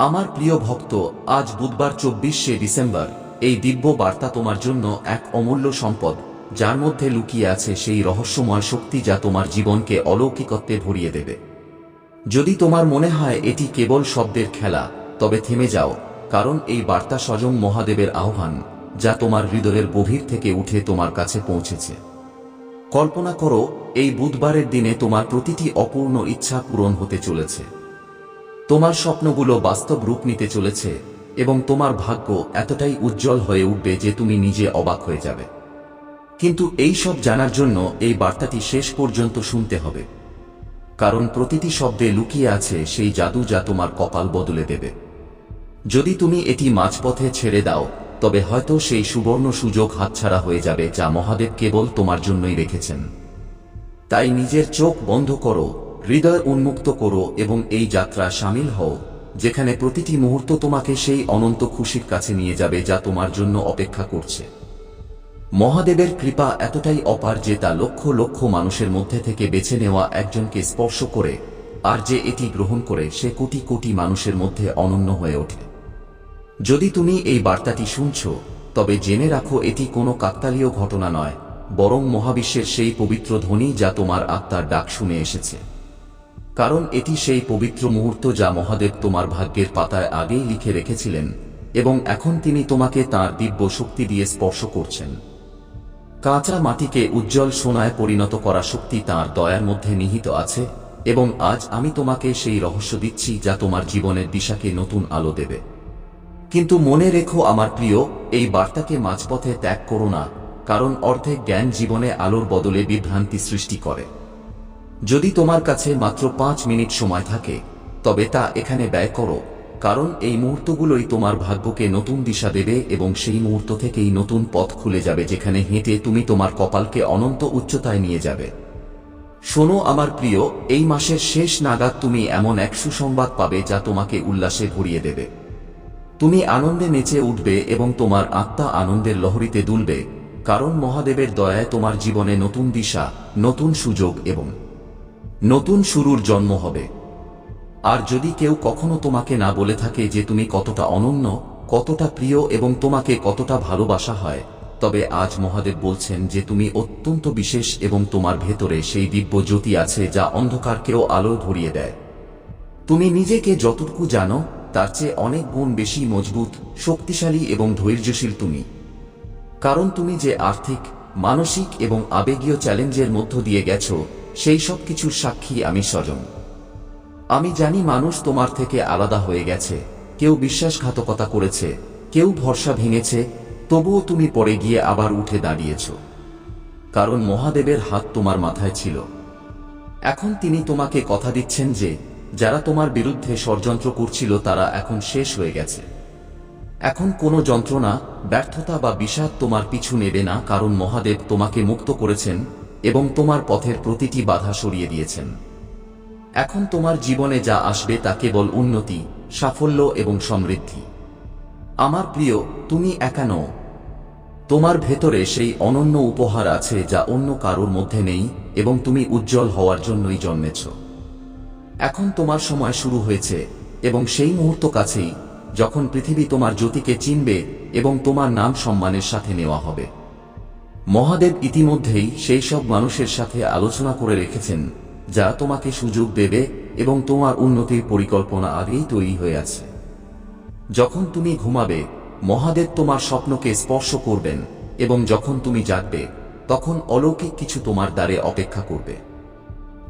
আমার প্রিয় ভক্ত, আজ বুধবার 24শে ডিসেম্বর। এই দিব্য বার্তা তোমার জন্য এক অমূল্য সম্পদ, যার মধ্যে লুকিয়ে আছে সেই রহস্যময় শক্তি যা তোমার জীবনকে অলৌকিকত্বে ভরিয়ে দেবে। যদি তোমার মনে হয় এটি কেবল শব্দের খেলা, তবে থেমে যাও, কারণ এই বার্তা স্বয়ং মহাদেবের আহ্বান, যা তোমার হৃদয়ের গভীর থেকে উঠে তোমার কাছে পৌঁছেছে। কল্পনা করো, এই বুধবারের দিনে তোমার প্রতিটি অপূর্ণ ইচ্ছা পূরণ হতে চলেছে। তোমার স্বপ্নগুলো বাস্তব রূপ নিতে চলেছে, এবং তোমার ভাগ্য এতটাই উজ্জ্বল হয়ে উঠবে যে তুমি নিজে অবাক হয়ে যাবে। কিন্তু এই সব জানার জন্য এই বার্তাটি শেষ পর্যন্ত শুনতে হবে, কারণ প্রতিটি শব্দে লুকিয়ে আছে সেই জাদু যা তোমার কপাল বদলে দেবে। যদি তুমি এটি মাঝপথে ছেড়ে দাও, তবে হয়তো সেই সুবর্ণ সুযোগ হাতছাড়া হয়ে যাবে যা মহাদেব কেবল তোমার জন্যই রেখেছেন। তাই নিজের চোখ বন্ধ করো, হৃদয় উন্মুক্ত করো এবং এই যাত্রা সামিল হও, যেখানে প্রতিটি মুহূর্ত তোমাকে সেই অনন্ত খুশির কাছে নিয়ে যাবে যা তোমার জন্য অপেক্ষা করছে। মহাদেবের কৃপা এতটাই অপার যে তা লক্ষ লক্ষ মানুষের মধ্যে থেকে বেছে নেওয়া একজনকে স্পর্শ করে, আর যে এটি গ্রহণ করে সে কোটি কোটি মানুষের মধ্যে অনন্য হয়ে ওঠে। যদি তুমি এই বার্তাটি শুনছ, তবে জেনে রাখো এটি কোনো কাকতালীয় ঘটনা নয়, বরং মহাবিশ্বের সেই পবিত্র ধ্বনি যা তোমার আত্মার ডাক শুনে এসেছে। কারণ এটি সেই পবিত্র মুহূর্ত যা মহাদেব তোমার ভাগ্যের পাতায় আগেই লিখে রেখেছিলেন, এবং এখন তিনি তোমাকে তাঁর দিব্য শক্তি দিয়ে স্পর্শ করছেন। কাঁচা মাটিকে উজ্জ্বল সোনায় পরিণত করা শক্তি তাঁর দয়ার মধ্যে নিহিত আছে, এবং আজ আমি তোমাকে সেই রহস্য দিচ্ছি যা তোমার জীবনের দিশাকে নতুন আলো দেবে। কিন্তু মনে রেখো আমার প্রিয়, এই বার্তাকে মাঝপথে ত্যাগ করো না, কারণ অর্ধেক জ্ঞান জীবনে আলোর বদলে বিভ্রান্তি সৃষ্টি করে। যদি তোমার কাছে মাত্র 5 মিনিট সময় থাকে, তবে তা এখানে ব্যয় করো, কারণ এই মুহূর্তগুলোই তোমার ভাগ্যকে নতুন দিশা দেবে এবং সেই মুহূর্ত থেকেই নতুন পথ খুলে যাবে যেখানে হেঁটে তুমি তোমার কপালকে অনন্ত উচ্চতায় নিয়ে যাবে। শোনো আমার প্রিয়, এই মাসের শেষ নাগাদ তুমি এমন এক সুসংবাদ পাবে যা তোমাকে উল্লাসে ভরিয়ে দেবে। তুমি আনন্দে নেচে উঠবে এবং তোমার আত্মা আনন্দের লহরীতে দুলবে, কারণ মহাদেবের দয়ায় তোমার জীবনে নতুন দিশা, নতুন সুযোগ এবং নতুন শুরুর জন্ম হবে। আর যদি কেউ কখনো তোমাকে না বলে থাকে যে তুমি কতটা অনন্য, কতটা প্রিয় এবং তোমাকে কতটা ভালোবাসা হয়, তবে আজ মহাদেব বলছেন যে তুমি অত্যন্ত বিশেষ এবং তোমার ভেতরে সেই দিব্য জ্যোতি আছে যা অন্ধকারকেও আলো ভরিয়ে দেয়। তুমি নিজেকে যতটুকু জানো তার চেয়ে অনেক গুণ বেশি মজবুত, শক্তিশালী এবং ধৈর্যশীল তুমি। কারণ তুমি যে আর্থিক, মানসিক এবং আবেগীয় চ্যালেঞ্জের মধ্য দিয়ে গেছো, সেই সব কিছুর সাক্ষী আমি স্বয়ং। আমি জানি মানুষ তোমার থেকে আলাদা হয়ে গেছে, কেউ বিশ্বাসঘাতকতা করেছে, কেউ ভরসা ভেঙেছে, তবুও তুমি পড়ে গিয়ে আবার উঠে দাঁড়িয়েছ। কারণ মহাদেবের হাত তোমার মাথায় ছিল। এখন তিনি তোমাকে কথা দিচ্ছেন যে যারা তোমার বিরুদ্ধে ষড়যন্ত্র করছিল তারা এখন শেষ হয়ে গেছে। এখন কোনো যন্ত্রণা, ব্যর্থতা বা বিষাদ তোমার পিছু নেবে না, কারণ মহাদেব তোমাকে মুক্ত করেছেন এবং তোমার পথের প্রতিটি বাধা সরিয়ে দিয়েছেন। এখন তোমার জীবনে যা আসবে তা কেবল উন্নতি, সাফল্য এবং সমৃদ্ধি। আমার প্রিয়, তুমি একা নও। তোমার ভেতরে সেই অনন্য উপহার আছে যা অন্য কারোর মধ্যে নেই, এবং তুমি উজ্জ্বল হওয়ার জন্যই জন্মেছ। এখন তোমার সময় শুরু হয়েছে, এবং সেই মুহূর্ত কাছেই যখন পৃথিবী তোমার জ্যোতিকে চিনবে এবং তোমার নাম সম্মানের সাথে নেওয়া হবে। মহাদেব ইতিমধ্যেই সেই সব মানুষের সাথে আলোচনা করে রেখেছেন যারা তোমাকে সুযোগ দেবে, এবং তোমার উন্নতির পরিকল্পনা আগেই তৈরি হয়ে আছে। যখন তুমি ঘুমাবে, মহাদেব তোমার স্বপ্নকে স্পর্শ করবেন, এবং যখন তুমি জাগবে, তখন অলৌকিক কিছু তোমার দ্বারে অপেক্ষা করবে।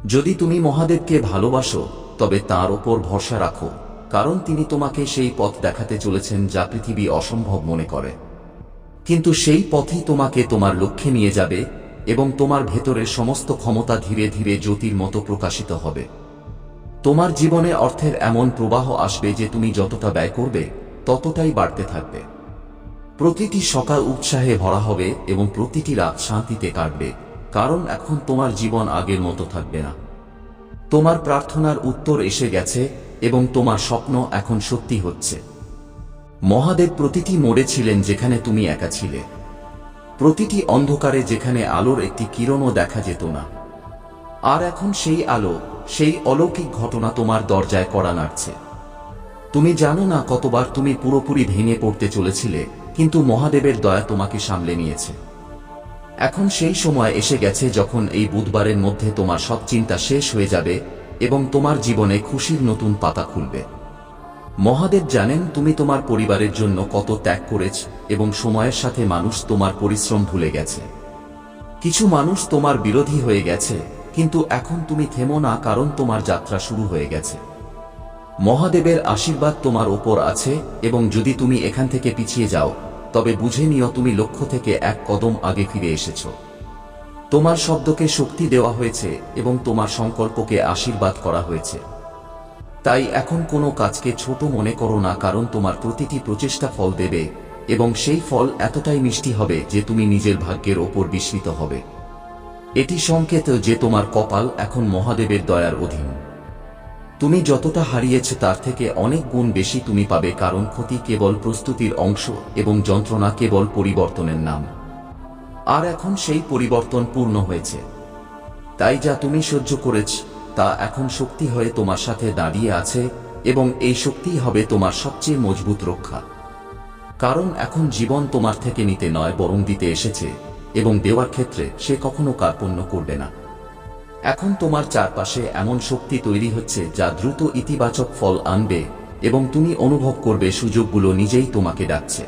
যদি তুমি মহাদেবকে ভালোবাসো, তবে তাঁর ওপর ভরসা রাখো, কারণ তিনি তোমাকে সেই পথ দেখাতে চলেছেন যা পৃথিবী অসম্ভব মনে করে। কিন্তু সেই পথই তোমাকে তোমার লক্ষ্যে নিয়ে যাবে, এবং তোমার ভেতরের সমস্ত ক্ষমতা ধীরে ধীরে জ্যোতির মতো প্রকাশিত হবে। তোমার জীবনে অর্থের এমন প্রবাহ আসবে যে তুমি যতটা ব্যয় করবে ততটাই বাড়তে থাকবে। প্রতিটি সকাল উৎসাহে ভরা হবে এবং প্রতিটি রাত শান্তিতে কাটবে, কারণ এখন তোমার জীবন আগের মতো থাকবে না। তোমার প্রার্থনার উত্তর এসে গেছে এবং তোমার স্বপ্ন এখন সত্যি হচ্ছে। মহাদেব প্রতিটি মোড়ে ছিলেন যেখানে তুমি একা ছিলে, প্রতিটি অন্ধকারে যেখানে আলোর একটি কিরণও দেখা যেত না। আর এখন সেই আলো, সেই অলৌকিক ঘটনা তোমার দরজায় কড়া নাড়ছে। তুমি জানো না কতবার তুমি পুরোপুরি ভেঙে পড়তে চলেছিলে, কিন্তু মহাদেবের দয়া তোমাকে সামলে নিয়েছে। এখন সেই সময় এসে গেছে যখন এই বুধবারের মধ্যে তোমার সব চিন্তা শেষ হয়ে যাবে এবং তোমার জীবনে খুশির নতুন পাতা খুলবে। মহাদেব জানেন তুমি তোমার পরিবারের জন্য কত ত্যাগ করেছ এবং সময়ের সাথে মানুষ তোমার পরিশ্রম ভুলে গেছে। কিছু মানুষ তোমার বিরোধী হয়ে গেছে, কিন্তু এখন তুমি থেমো না, কারণ তোমার যাত্রা শুরু হয়ে গেছে। মহাদেবের আশীর্বাদ তোমার ওপর আছে এবং যদি তুমি এখান থেকে পিছিয়ে যাও তবে বুঝে নিও তুমি লক্ষ্য থেকে এক কদম আগে ফিরে এসেছ। তোমার শব্দকে শক্তি দেওয়া হয়েছে এবং তোমার সংকল্পকে আশীর্বাদ করা হয়েছে। তাই এখন কোনো কাজকে ছোট মনে করো না, কারণ তোমার প্রতিটি প্রচেষ্টা ফল দেবে এবং সেই ফল এতটাই মিষ্টি হবে যে তুমি নিজের ভাগ্যের ওপর বিস্মিত হবে। এটি সংকেত যে তোমার কপাল এখন মহাদেবের দয়ার অধীন। তুমি যতটা হারিয়েছ তার থেকে অনেক গুণ বেশি তুমি পাবে, কারণ ক্ষতি কেবল প্রস্তুতির অংশ এবং যন্ত্রণা কেবল পরিবর্তনের নাম। আর এখন সেই পরিবর্তন পূর্ণ হয়েছে। তাই যা তুমি সহ্য করেছ তা এখন শক্তি হয়ে তোমার সাথে দাঁড়িয়ে আছে এবং এই শক্তিই হবে তোমার সবচেয়ে মজবুত রক্ষা। কারণ এখন জীবন তোমার থেকে নিতে নয় বরং দিতে এসেছে এবং দেওয়ার ক্ষেত্রে সে কখনো কার্পণ্য করবে না। এখন তোমার চারপাশে এমন শক্তি তৈরি হচ্ছে যা দ্রুত ইতিবাচক ফল আনবে এবং তুমি অনুভব করবে সুযোগগুলো নিজেই তোমাকে ডাকছে।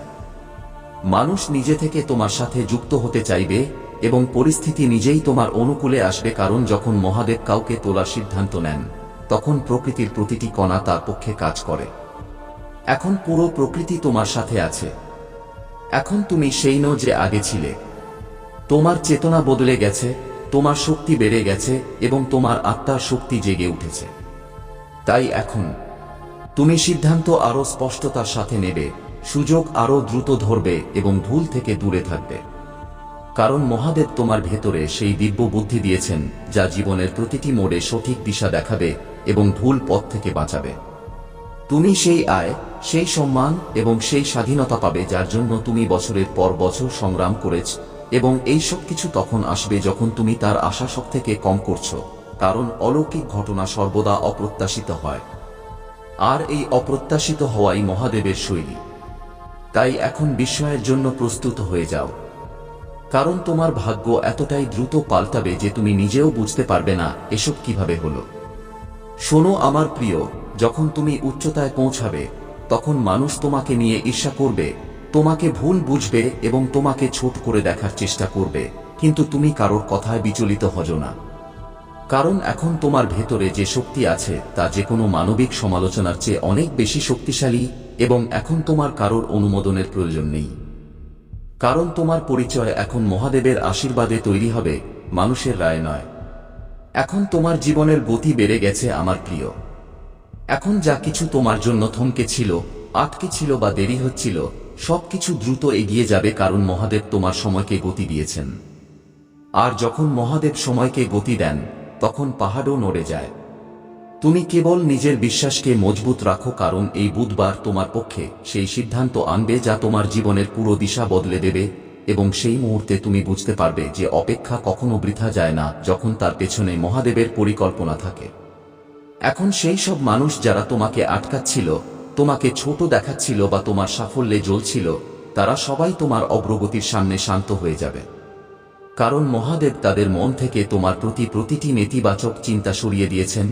মানুষ নিজে থেকে তোমার সাথে যুক্ত হতে চাইবে এবং পরিস্থিতি নিজেই তোমার অনুকূলে আসবে, কারণ যখন মহাদেব কাউকে তোলার সিদ্ধান্ত নেন তখন প্রকৃতির প্রতিটি কণা তার পক্ষে কাজ করে। এখন পুরো প্রকৃতি তোমার সাথে আছে। এখন তুমি সেই নও যে আগে ছিলে। তোমার চেতনা বদলে গেছে, তোমার শক্তি বেড়ে গেছে এবং তোমার আত্মার শক্তি জেগে উঠেছে। তাই এখন তুমি সিদ্ধান্ত আরো স্পষ্টতার সাথে নেবে, সুযোগ আরো দ্রুত ধরবে এবং ভুল থেকে দূরে থাকবে। কারণ মহাদেব তোমার ভেতরে সেই দিব্য বুদ্ধি দিয়েছেন যা জীবনের প্রতিটি মোড়ে সঠিক দিশা দেখাবে এবং ভুল পথ থেকে বাঁচাবে। তুমি সেই আয়, সেই সম্মান এবং সেই স্বাধীনতা পাবে যার জন্য তুমি বছরের পর বছর সংগ্রাম করেছ, এবং এই সব কিছু তখন আসবে যখন তুমি তার আশা সব থেকে কম করছো, কারণ অলৌকিক ঘটনা সর্বদা অপ্রত্যাশিত হয়। আর এই অপ্রত্যাশিত হওয়াই মহাদেবের শৈলী। তাই এখন বিস্ময়ের জন্য প্রস্তুত হয়ে যাও, কারণ তোমার ভাগ্য এতটাই দ্রুত পাল্টাবে যে তুমি নিজেও বুঝতে পারবে না এসব কিভাবে হলো। শোনো আমার প্রিয়, যখন তুমি উচ্চতায় পৌঁছাবে তখন মানুষ তোমাকে নিয়ে ঈর্ষা করবে, তোমাকে ভুল বুঝবে এবং তোমাকে ছোট করে দেখার চেষ্টা করবে, কিন্তু তুমি কারোর কথায় বিচলিত হজো না। কারণ এখন তোমার ভেতরে যে শক্তি আছে তা যে কোনো মানবিক সমালোচনার চেয়ে অনেক বেশি শক্তিশালী এবং এখন তোমার কারোর অনুমোদনের প্রয়োজন নেই। কারণ তোমার পরিচয় এখন মহাদেবের আশীর্বাদে তৈরি হবে, মানুষের রায় নয়। এখন তোমার জীবনের গতি বেড়ে গেছে আমার প্রিয়। এখন যা কিছু তোমার জন্য থমকে ছিল, আটকে ছিল বা দেরি হচ্ছিল, সবকিছু দ্রুত এগিয়ে যাবে, কারণ মহাদেব তোমার সময়কে গতি দিয়েছেন। আর যখন মহাদেব সময়কে গতি দেন তখন পাহাড়ও নড়ে যায়। তুমি কেবল নিজের বিশ্বাসকে মজবুত রাখো, কারণ এই বুধবার তোমার পক্ষে সেই সিদ্ধান্ত আনবে যা তোমার জীবনের পুরো দিশা বদলে দেবে, এবং সেই মুহূর্তে তুমি বুঝতে পারবে যে অপেক্ষা কখনো বৃথা যায় না যখন তার পেছনে মহাদেবের পরিকল্পনা থাকে। এখন সেই সব মানুষ যারা তোমাকে আটকাচ্ছিল, তোমাকে ছোট দেখাচ্ছিল বা তোমার সাফল্যে জ্বলছিল, তারা সবাই তোমার অগ্রগতির সামনে শান্ত হয়ে যাবে। কারণ মহাদেব তাদের মন থেকে তোমার প্রতি প্রতিটি নেতিবাচক চিন্তা সরিয়ে দিয়েছেন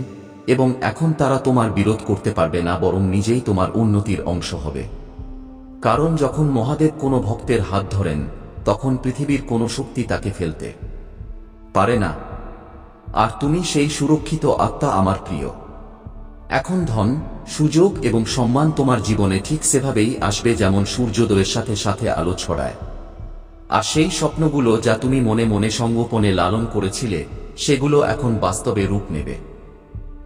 এবং এখন তারা তোমার বিরোধ করতে পারবে না, বরং নিজেই তোমার উন্নতির অংশ হবে। কারণ যখন মহাদেব কোনো ভক্তের হাত ধরেন তখন পৃথিবীর কোনো শক্তি তাকে ফেলতে পারে না। আর তুমি সেই সুরক্ষিত আত্মা আমার প্রিয়। এখন ধন, সুযোগ এবং সম্মান তোমার জীবনে ঠিক সেভাবেই আসবে যেমন সূর্যোদয়ের সাথে সাথে আলো ছড়ায়। আর সেই স্বপ্নগুলো যা তুমি মনে মনে সংগোপনে লালন করেছিলে সেগুলো এখন বাস্তবে রূপ নেবে।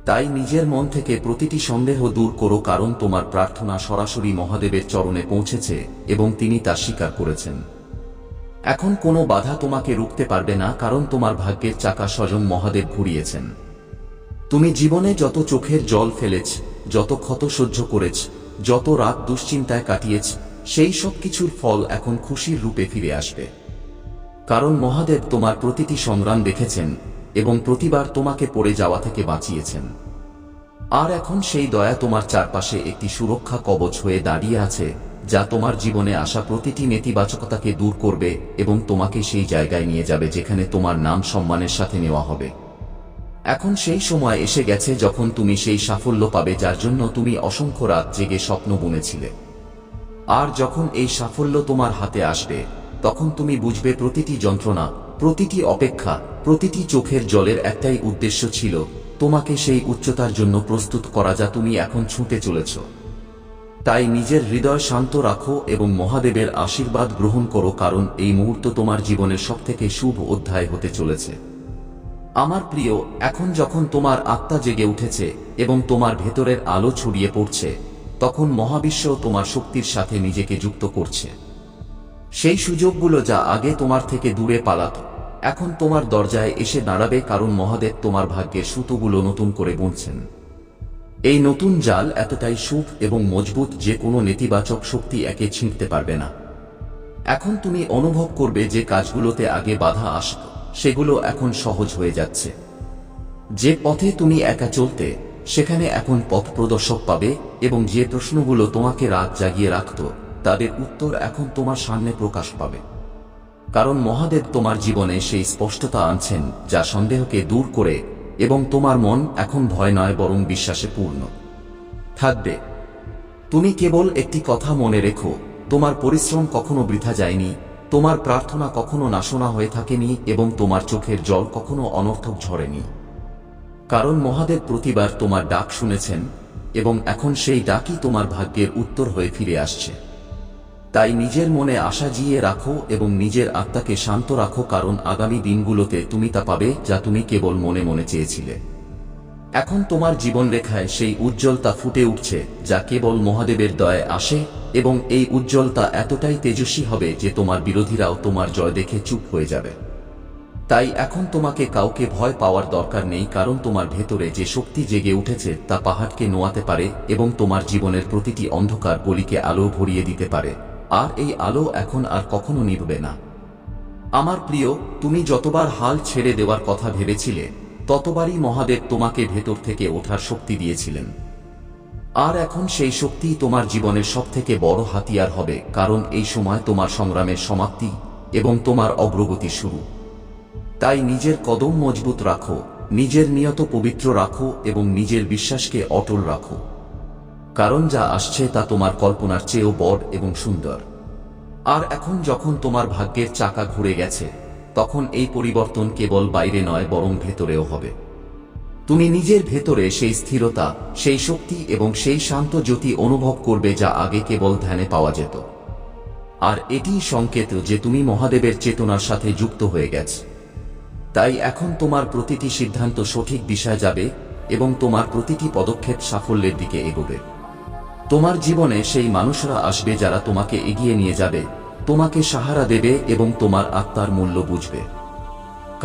তাই নিজের মন থেকে প্রতিটি সন্দেহ দূর করো, কারণ তোমার প্রার্থনা সরাসরি মহাদেবের চরণে পৌঁছেছে এবং তিনি তা স্বীকার করেছেন। এখন কোনো বাধা তোমাকে রুখতে পারবে না, কারণ তোমার ভাগ্যের চাকা স্বয়ং মহাদেব ঘুরিয়েছেন। তুমি জীবনে যত চোখের জল ফেলেছ, যত ক্ষত সহ্য করেছ, যত রাত দুশ্চিন্তায় কাটিয়েছ, সেই সব কিছুর ফল এখন খুশির রূপে ফিরে আসবে। কারণ মহাদেব তোমার প্রতিটি সংগ্রাম দেখেছেন এবং প্রতিবার তোমাকে পড়ে যাওয়া থেকে বাঁচিয়েছেন। আর এখন সেই দয়া তোমার চারপাশে একটি সুরক্ষা কবচ হয়ে দাঁড়িয়ে আছে, যা তোমার জীবনে আসা প্রতিটি নেতিবাচকতাকে দূর করবে এবং তোমাকে সেই জায়গায় নিয়ে যাবে যেখানে তোমার নাম সম্মানের সাথে নেওয়া হবে। এখন সেই সময় এসে গেছে যখন তুমি সেই সাফল্য পাবে যার জন্য তুমি অসংখ্য রাত জেগে স্বপ্ন বুনেছিলে। আর যখন এই সাফল্য তোমার হাতে আসবে, তখন তুমি বুঝবে প্রতিটি যন্ত্রণা, প্রতিটি অপেক্ষা, প্রতিটি চোখের জলের একটাই উদ্দেশ্য ছিল, তোমাকে সেই উচ্চতার জন্য প্রস্তুত করা যা তুমি এখন ছুঁতে চলেছ। তাই নিজের হৃদয় শান্ত রাখো এবং মহাদেবের আশীর্বাদ গ্রহণ করো, কারণ এই মুহূর্ত তোমার জীবনের সবথেকে শুভ অধ্যায় হতে চলেছে। আমার প্রিয়, এখন যখন তোমার আত্মা জেগে উঠেছে এবং তোমার ভেতরের আলো ছড়িয়ে পড়ছে, তখন মহাবিশ্ব তোমার শক্তির সাথে নিজেকে যুক্ত করছে। সেই সুযোগগুলো যা আগে তোমার থেকে দূরে পালাত, এখন তোমার দরজায় এসে দাঁড়াবে, কারণ মহাদেব তোমার ভাগ্যের সুতোগুলো নতুন করে বুনছেন। এই নতুন জাল এতটাই শুভ এবং মজবুত যে কোনো নেতিবাচক শক্তি একে ছিঁড়তে পারবে না। এখন তুমি অনুভব করবে যে কাজগুলোতে আগে বাধা আসত, সেগুলো এখন সহজ হয়ে যাচ্ছে। যে পথে তুমি একা চলতে, সেখানে এখন পথ প্রদর্শক পাবে, এবং যে প্রশ্নগুলো তোমাকে রাত জাগিয়ে রাখত, তাদের উত্তর এখন তোমার সামনে প্রকাশ পাবে। কারণ মহাদেব তোমার জীবনে সেই স্পষ্টতা আনছেন যা সন্দেহকে দূর করে, এবং তোমার মন এখন ভয় নয় বরং বিশ্বাসে পূর্ণ থাকবে। তুমি কেবল একটি কথা মনে রেখো, তোমার পরিশ্রম কখনো বৃথা যায়নি, তোমার প্রার্থনা কখনো নাশোনা হয়ে থাকেনি, এবং তোমার চোখের জল কখনো অনর্থক ঝরেনি। কারণ মহাদেব প্রতিবার তোমার ডাক শুনেছেন, এবং এখন সেই ডাকই তোমার ভাগ্যের উত্তর হয়ে ফিরে আসছে। তাই নিজের মনে আশা জিয়ে রাখো এবং নিজের আত্মাকে শান্ত রাখো, কারণ আগামী দিনগুলোতে তুমি তা পাবে যা তুমি কেবল মনে মনে চেয়েছিলে। এখন তোমার জীবনরেখায় সেই উজ্জ্বলতা ফুটে উঠছে যা কেবল মহাদেবের দয়ায় আসে, এবং এই উজ্জ্বলতা এতটাই তেজস্বী হবে যে তোমার বিরোধীরাও তোমার জয় দেখে চুপ হয়ে যাবে। তাই এখন তোমাকে কাউকে ভয় পাওয়ার দরকার নেই, কারণ তোমার ভেতরে যে শক্তি জেগে উঠেছে তা পাহাড়কে নোয়াতে পারে এবং তোমার জীবনের প্রতিটি অন্ধকার গলিকে আলো ভরিয়ে দিতে পারে, আর এই আলো এখন আর কখনো নিভবে না। আমার প্রিয়, তুমি যতবার হাল ছেড়ে দেওয়ার কথা ভেবেছিলে, ততবারই মহাদেব তোমাকে ভেতর থেকে ওঠার শক্তি দিয়েছিলেন। আর এখন সেই শক্তি তোমার জীবনের সবথেকে বড় হাতিয়ার হবে, কারণ এই সময় তোমার সংগ্রামের সমাপ্তি এবং তোমার অগ্রগতি শুরু। তাই নিজের কদম মজবুত রাখো, নিজের নিয়ত পবিত্র রাখো এবং নিজের বিশ্বাসকে অটল রাখো, কারণ যা আসছে তা তোমার কল্পনার চেয়েও বড় এবং সুন্দর। আর এখন যখন তোমার ভাগ্যের চাকা ঘুরে গেছে, তখন এই পরিবর্তন কেবল বাইরে নয় বরং ভেতরেও হবে। তুমি নিজের ভেতরে সেই স্থিরতা, সেই শক্তি এবং সেই শান্ত জ্যোতি অনুভব করবে যা আগে কেবল ধ্যানে পাওয়া যেত। আর এটিই সংকেত যে তুমি মহাদেবের চেতনার সাথে যুক্ত হয়ে গেছে। তাই এখন তোমার প্রতিটি সিদ্ধান্ত সঠিক দিশায় যাবে এবং তোমার প্রতিটি পদক্ষেপ সাফল্যের দিকে এগোবে। তোমার জীবনে সেই মানুষরা আসবে যারা তোমাকে এগিয়ে নিয়ে যাবে, তোমাকে সাহারা দেবে এবং তোমার আত্মার মূল্য বুঝবে।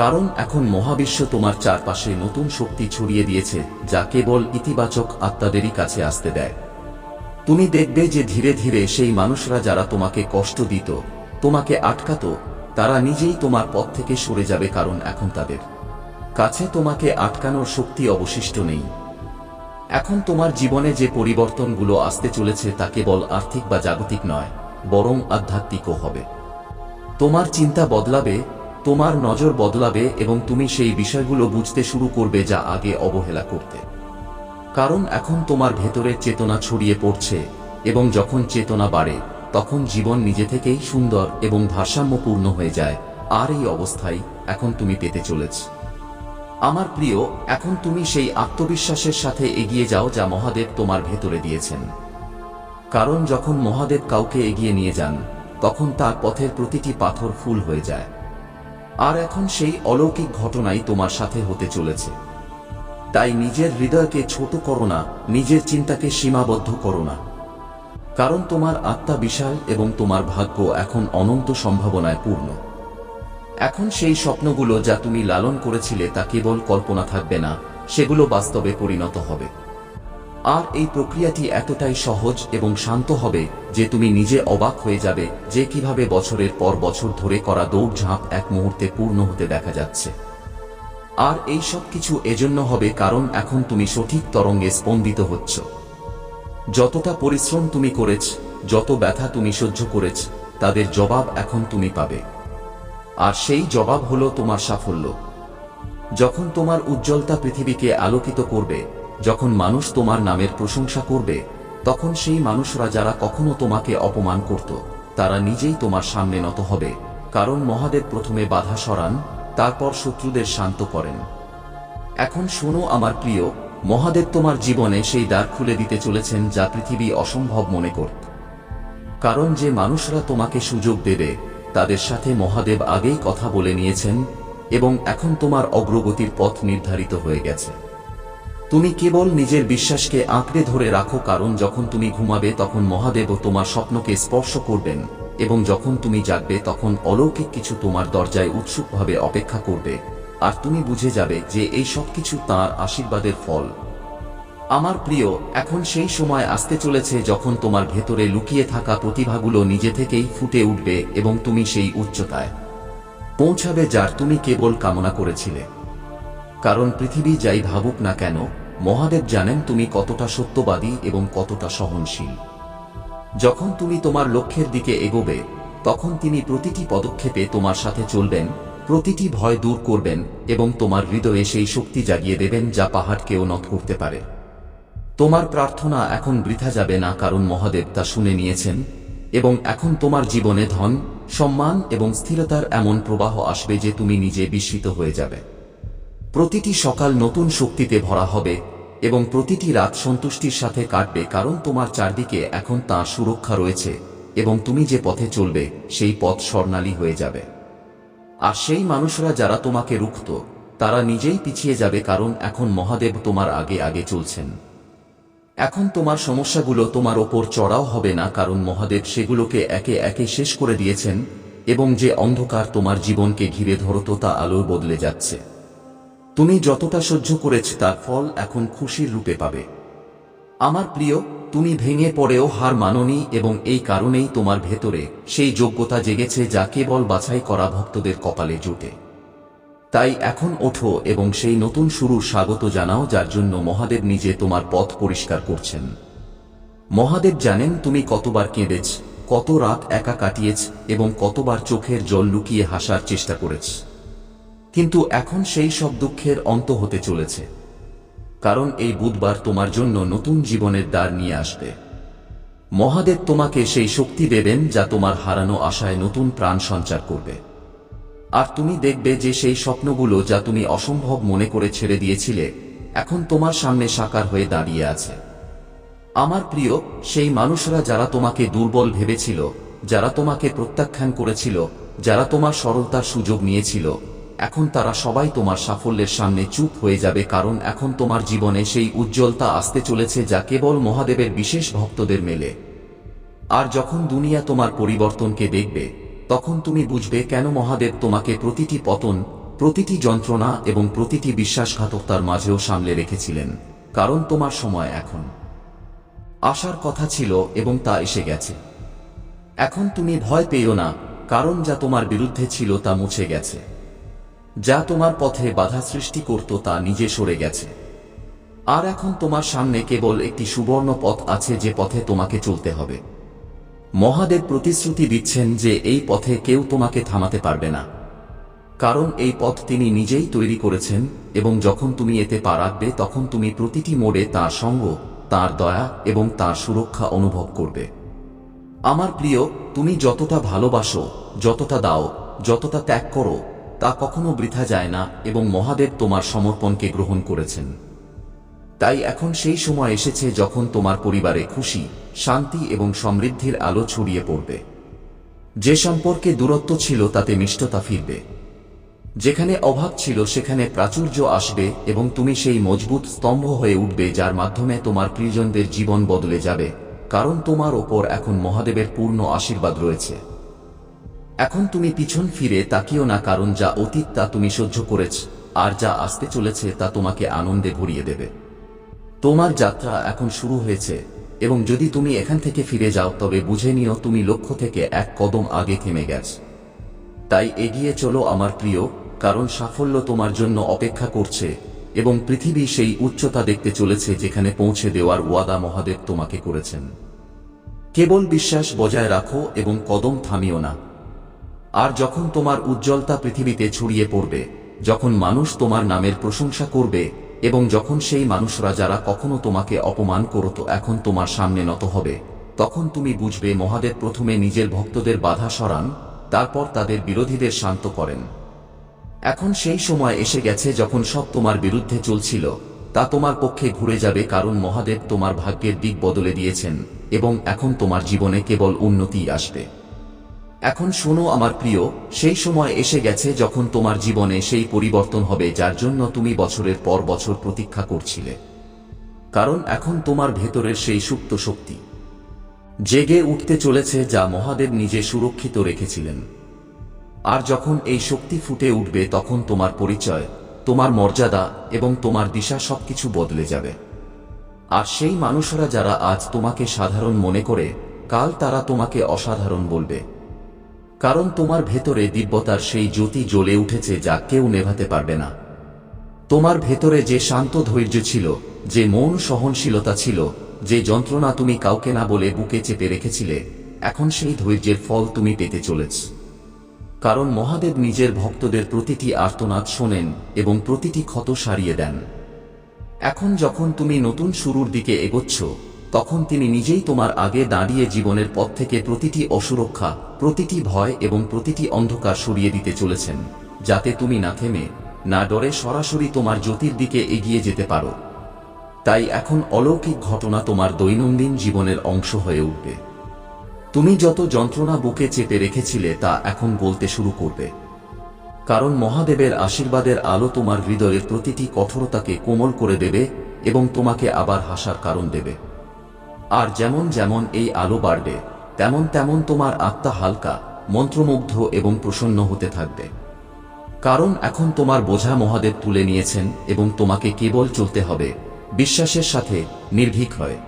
কারণ এখন মহাবিশ্ব তোমার চারপাশে নতুন শক্তি ছড়িয়ে দিয়েছে যা কেবল ইতিবাচক আত্মাদেরই কাছে আসতে দেয়। তুমি দেখবে যে ধীরে ধীরে সেই মানুষরা যারা তোমাকে কষ্ট দিত, তোমাকে আটকাতো, তারা নিজেই তোমার পথ থেকে সরে যাবে, কারণ এখন তাদের কাছে তোমাকে আটকানোর শক্তি অবশিষ্ট নেই। এখন তোমার জীবনে যে পরিবর্তনগুলো আসতে চলেছে তা কেবল আর্থিক বা জাগতিক নয়, বরং আধ্যাত্মিকও হবে। তোমার চিন্তা বদলাবে, তোমার নজর বদলাবে এবং তুমি সেই বিষয়গুলো বুঝতে শুরু করবে যা আগে অবহেলা করতে। কারণ এখন তোমার ভেতরের চেতনা ছড়িয়ে পড়ছে, এবং যখন চেতনা বাড়ে তখন জীবন নিজে থেকেই সুন্দর এবং ভারসাম্যপূর্ণ হয়ে যায়। আর এই অবস্থায় এখন তুমি পেতে চলেছ। আমার প্রিয়, এখন তুমি সেই আত্মবিশ্বাসের সাথে এগিয়ে যাও যা মহাদেব তোমার ভেতরে দিয়েছেন। কারণ যখন মহাদেব কাউকে এগিয়ে নিয়ে যান, তখন তার পথের প্রতিটি পাথর ফুল হয়ে যায়। আর এখন সেই অলৌকিক ঘটনাই তোমার সাথে হতে চলেছে। তাই নিজের হৃদয়কে ছোট করো না, নিজের চিন্তাকে সীমাবদ্ধ করো না, কারণ তোমার আত্মা বিশাল এবং তোমার ভাগ্য এখন অনন্ত সম্ভাবনায় পূর্ণ। এখন সেই স্বপ্নগুলো যা তুমি লালন করেছিলে তা কেবল কল্পনা থাকবে না, সেগুলো বাস্তবে পরিণত হবে। আর এই প্রক্রিয়াটি এতটাই সহজ এবং শান্ত হবে যে তুমি নিজে অবাক হয়ে যাবে যে কিভাবে বছরের পর বছর ধরে করা দৌড়ঝাঁপ এক মুহূর্তে পূর্ণ হতে দেখা যাচ্ছে। আর এই সব কিছু এজন্য হবে কারণ এখন তুমি সঠিক তরঙ্গে স্পন্দিত হচ্ছ। যতটা পরিশ্রম তুমি করেছ, যত ব্যথা তুমি সহ্য করেছ, তাদের জবাব এখন তুমি পাবে। আর সেই জবাব হলো তোমার সাফল্য। যখন তোমার উজ্জ্বলতা পৃথিবীকে আলোকিত করবে, যখন মানুষ তোমার নামের প্রশংসা করবে, তখন সেই মানুষরা যারা কখনো তোমাকে অপমান করত, তারা নিজেই তোমার সামনে নত হবে। কারণ মহাদেব প্রথমে বাধা সরান, তারপর শত্রুদের শান্ত করেন। এখন শোনো আমার প্রিয়, মহাদেব তোমার জীবনে সেই দ্বার খুলে দিতে চলেছেন যা পৃথিবী অসম্ভব মনে করত। কারণ যে মানুষরা তোমাকে সুযোগ দেবে, তাদের সাথে মহাদেব আগেই কথা বলে নিয়েছেন এবং এখন তোমার অগ্রগতির পথ নির্ধারিত হয়ে গেছে। তুমি কেবল নিজের বিশ্বাসকে আঁকড়ে ধরে রাখো, কারণ যখন তুমি ঘুমাবে তখন মহাদেবও তোমার স্বপ্নকে স্পর্শ করবেন এবং যখন তুমি জাগবে তখন অলৌকিক কিছু তোমার দরজায় উৎসুকভাবে অপেক্ষা করবে, আর তুমি বুঝে যাবে যে এই সব কিছু তাঁর আশীর্বাদের ফল। আমার প্রিয়, এখন সেই সময় আসতে চলেছে যখন তোমার ভেতরে লুকিয়ে থাকা প্রতিভাগুলো নিজে থেকেই ফুটে উঠবে এবং তুমি সেই উচ্চতায় পৌঁছাবে যার তুমি কেবল কামনা করেছিলে। কারণ পৃথিবী যাই ভাবুক না কেন, মহাদেব জানেন তুমি কতটা সত্যবাদী এবং কতটা সহনশীল। যখন তুমি তোমার লক্ষ্যের দিকে এগোবে, তখন তিনি প্রতিটি পদক্ষেপে তোমার সাথে চলবেন, প্রতিটি ভয় দূর করবেন এবং তোমার হৃদয়ে সেই শক্তি জাগিয়ে দেবেন যা পাহাড়কেও নত করতে পারে। তোমার প্রার্থনা এখন বৃথা যাবে না, কারণ মহাদেব তা শুনে নিয়েছেন এবং এখন তোমার জীবনে ধন, সম্মান এবং স্থিরতার এমন প্রবাহ আসবে যে তুমি নিজে বিস্মিত হয়ে যাবে। প্রতিটি সকাল নতুন শক্তিতে ভরা হবে এবং প্রতিটি রাত সন্তুষ্টির সাথে কাটবে, কারণ তোমার চারদিকে এখন তাঁর সুরক্ষা রয়েছে এবং তুমি যে পথে চলবে সেই পথ স্বর্ণালী হয়ে যাবে। আর সেই মানুষরা যারা তোমাকে রুখত, তারা নিজেই পিছিয়ে যাবে, কারণ এখন মহাদেব তোমার আগে আগে চলছেন। এখন তোমার সমস্যাগুলো তোমার ওপর চড়াও হবে না, কারণ মহাদেব সেগুলোকে একে একে শেষ করে দিয়েছেন এবং যে অন্ধকার তোমার জীবনকে ঘিরে ধরত তা আলোয় বদলে যাচ্ছে। তুমি যতটা সহ্য করেছ তার ফল এখন খুশির রূপে পাবে। আমার প্রিয়, তুমি ভেঙে পড়েও হার মানোনি এবং এই কারণেই তোমার ভেতরে সেই যোগ্যতা জেগেছে যা কেবল বাছাই করা ভক্তদের কপালে জোটে। তাই এখন ওঠো এবং সেই নতুন শুরুর স্বাগত জানাও যার জন্য মহাদেব নিজে তোমার পথ পরিষ্কার করছেন। মহাদেব জানেন তুমি কতবার কেঁদেছ, কত রাত একা কাটিয়েছ এবং কতবার চোখের জল লুকিয়ে হাসার চেষ্টা করেছ। কিন্তু এখন সেই সব দুঃখের অন্ত হতে চলেছে, কারণ এই বুধবার তোমার জন্য নতুন জীবনের দ্বার নিয়ে আসবে। মহাদেব তোমাকে সেই শক্তি দেবেন যা তোমার হারানো আশায় নতুন প্রাণ সঞ্চার করবে। আর তুমি দেখবে যে সেই স্বপ্নগুলো যা তুমি অসম্ভব মনে করে ছেড়ে দিয়েছিলে, এখন তোমার সামনে সাকার হয়ে দাঁড়িয়ে আছে। আমার প্রিয়, সেই মানুষরা যারা তোমাকে দুর্বল ভেবেছিল, যারা তোমাকে প্রত্যাখ্যান করেছিল, যারা তোমার সরলতার সুযোগ নিয়েছিল, এখন তারা সবাই তোমার সাফল্যের সামনে চুপ হয়ে যাবে, কারণ এখন তোমার জীবনে সেই উজ্জ্বলতা আসতে চলেছে যা কেবল মহাদেবের বিশেষ ভক্তদের মেলে। আর যখন দুনিয়া তোমার পরিবর্তনকে দেখবে, তখন তুমি বুঝবে কেন মহাদেব তোমাকে প্রতিটি পতন, প্রতিটি যন্ত্রণা এবং প্রতিটি বিশ্বাসঘাতকতার মাঝেও সামলে রেখেছিলেন। কারণ তোমার সময় এখন আসার কথা ছিল এবং তা এসে গেছে। এখন তুমি ভয় পেও না, কারণ যা তোমার বিরুদ্ধে ছিল তা মুছে গেছে। যা তোমার পথে বাধা সৃষ্টি করত তা নিজে সরে গেছে। আর এখন তোমার সামনে কেবল একটি সুবর্ণ পথ আছে, যে পথে তোমাকে চলতে হবে। মহাদেব প্রতিশ্রুতি দিচ্ছেন যে এই পথে কেউ তোমাকে থামাতে পারবে না, কারণ এই পথ তিনি নিজেই তৈরি করেছেন এবং যখন তুমি এতে পা রাখবে তখন তুমি প্রতিটি মোড়ে তাঁর সঙ্গ, তাঁর দয়া এবং তাঁর সুরক্ষা অনুভব করবে। আমার প্রিয়, তুমি যতটা ভালোবাসো, যতটা দাও, যতটা ত্যাগ করো, তা কখনো বৃথা যায় না এবং মহাদেব তোমার সমর্পণকে গ্রহণ করেছেন। তাই এখন সেই সময় এসেছে যখন তোমার পরিবারে খুশি, শান্তি এবং সমৃদ্ধির আলো ছড়িয়ে পড়বে। যে সম্পর্কে দূরত্ব ছিল তাতে মিষ্টতা ফিরবে, যেখানে অভাব ছিল সেখানে প্রাচুর্য আসবে এবং তুমি সেই মজবুত স্তম্ভ হয়ে উঠবে যার মাধ্যমে তোমার প্রিয়জনদের জীবন বদলে যাবে, কারণ তোমার ওপর এখন মহাদেবের পূর্ণ আশীর্বাদ রয়েছে। এখন তুমি পিছন ফিরে তাকিও না, কারণ যা অতীত তা তুমি সহ্য করেছ, আর যা আসতে চলেছে তা তোমাকে আনন্দে ভরিয়ে দেবে। তোমার যাত্রা এখন শুরু হয়েছে এবং যদি তুমি এখান থেকে ফিরে যাও তবে বুঝে নিও তুমি লক্ষ্য থেকে এক কদম আগে থেমে গেছ। তাই এগিয়ে চলো আমার প্রিয়, কারণ সাফল্য তোমার জন্য অপেক্ষা করছে এবং পৃথিবী সেই উচ্চতা দেখতে চলেছে যেখানে পৌঁছে দেওয়ার ওয়াদা মহাদেব তোমাকে করেছেন। কেবল বিশ্বাস বজায় রাখো এবং কদম থামিও না। আর যখন তোমার উজ্জ্বলতা পৃথিবীতে ছড়িয়ে পড়বে, যখন মানুষ তোমার নামের প্রশংসা করবে এবং যখন সেই মানুষরা যারা কখনো তোমাকে অপমান করত এখন তোমার সামনে নত হবে, তখন তুমি বুঝবে মহাদেব প্রথমে নিজের ভক্তদের বাধা সরান, তারপর তাদের বিরোধীদের শান্ত করেন। এখন সেই সময় এসে গেছে যখন সব তোমার বিরুদ্ধে চলছিল তা তোমার পক্ষে ঘুরে যাবে, কারণ মহাদেব তোমার ভাগ্যের দিক বদলে দিয়েছেন এবং এখন তোমার জীবনে কেবল উন্নতিই আসবে। এখন শোনো আমার প্রিয়, সেই সময় এসে গেছে যখন তোমার জীবনে সেই পরিবর্তন হবে যার জন্য তুমি বছরের পর বছর প্রতীক্ষা করছিলে। কারণ এখন তোমার ভেতরের সেই সুপ্ত শক্তি জেগে উঠতে চলেছে যা মহাদেব নিজে সুরক্ষিত রেখেছিলেন। আর যখন এই শক্তি ফুটে উঠবে তখন তোমার পরিচয়, তোমার মর্যাদা এবং তোমার দিশা সবকিছু বদলে যাবে। আর সেই মানুষরা যারা আজ তোমাকে সাধারণ মনে করে, কাল তারা তোমাকে অসাধারণ বলবে। কারণ তোমার ভেতরে দিব্যতার সেই জ্যোতি জ্বলে উঠেছে যা কেউ নেভাতে পারবে না। তোমার ভেতরে যে শান্ত ধৈর্য ছিল, যে মৌন সহনশীলতা ছিল, যে যন্ত্রণা তুমি কাউকে না বলে বুকে চেপে রেখেছিলে, এখন সেই ধৈর্যের ফল তুমি পেতে চলেছ। কারণ মহাদেব নিজের ভক্তদের প্রতিটি আর্তনাদ শোনেন এবং প্রতিটি ক্ষত সারিয়ে দেন। এখন যখন তুমি নতুন শুরুর দিকে এগোচ্ছ, তখন তিনি নিজেই তোমার আগে দাঁড়িয়ে জীবনের পথ থেকে প্রতিটি অসুরক্ষা, প্রতিটি ভয় এবং প্রতিটি অন্ধকার সরিয়ে দিতে চলেছেন, যাতে তুমি না থেমে, না ডরে সরাসরি তোমার জ্যোতির দিকে এগিয়ে যেতে পারো। তাই এখন অলৌকিক ঘটনা তোমার দৈনন্দিন জীবনের অংশ হয়ে উঠবে। তুমি যত যন্ত্রণা বুকে চেপে রেখেছিলে তা এখন বলতে শুরু করবে। কারণ মহাদেবের আশীর্বাদের আলো তোমার হৃদয়ের প্রতিটি কঠোরতাকে কোমল করে দেবে এবং তোমাকে আবার হাসার কারণ দেবে। আর যেমন যেমন এই আলো বাড়বে, তেমন তেমন তোমার আত্মা হালকা, মন্ত্রমুগ্ধ এবং প্রসন্ন হতে থাকবে। কারণ এখন তোমার বোঝা মহাদেব তুলে নিয়েছেন এবং তোমাকে কেবল চলতে হবে বিশ্বাসের সাথে, নির্ভীক হয়ে।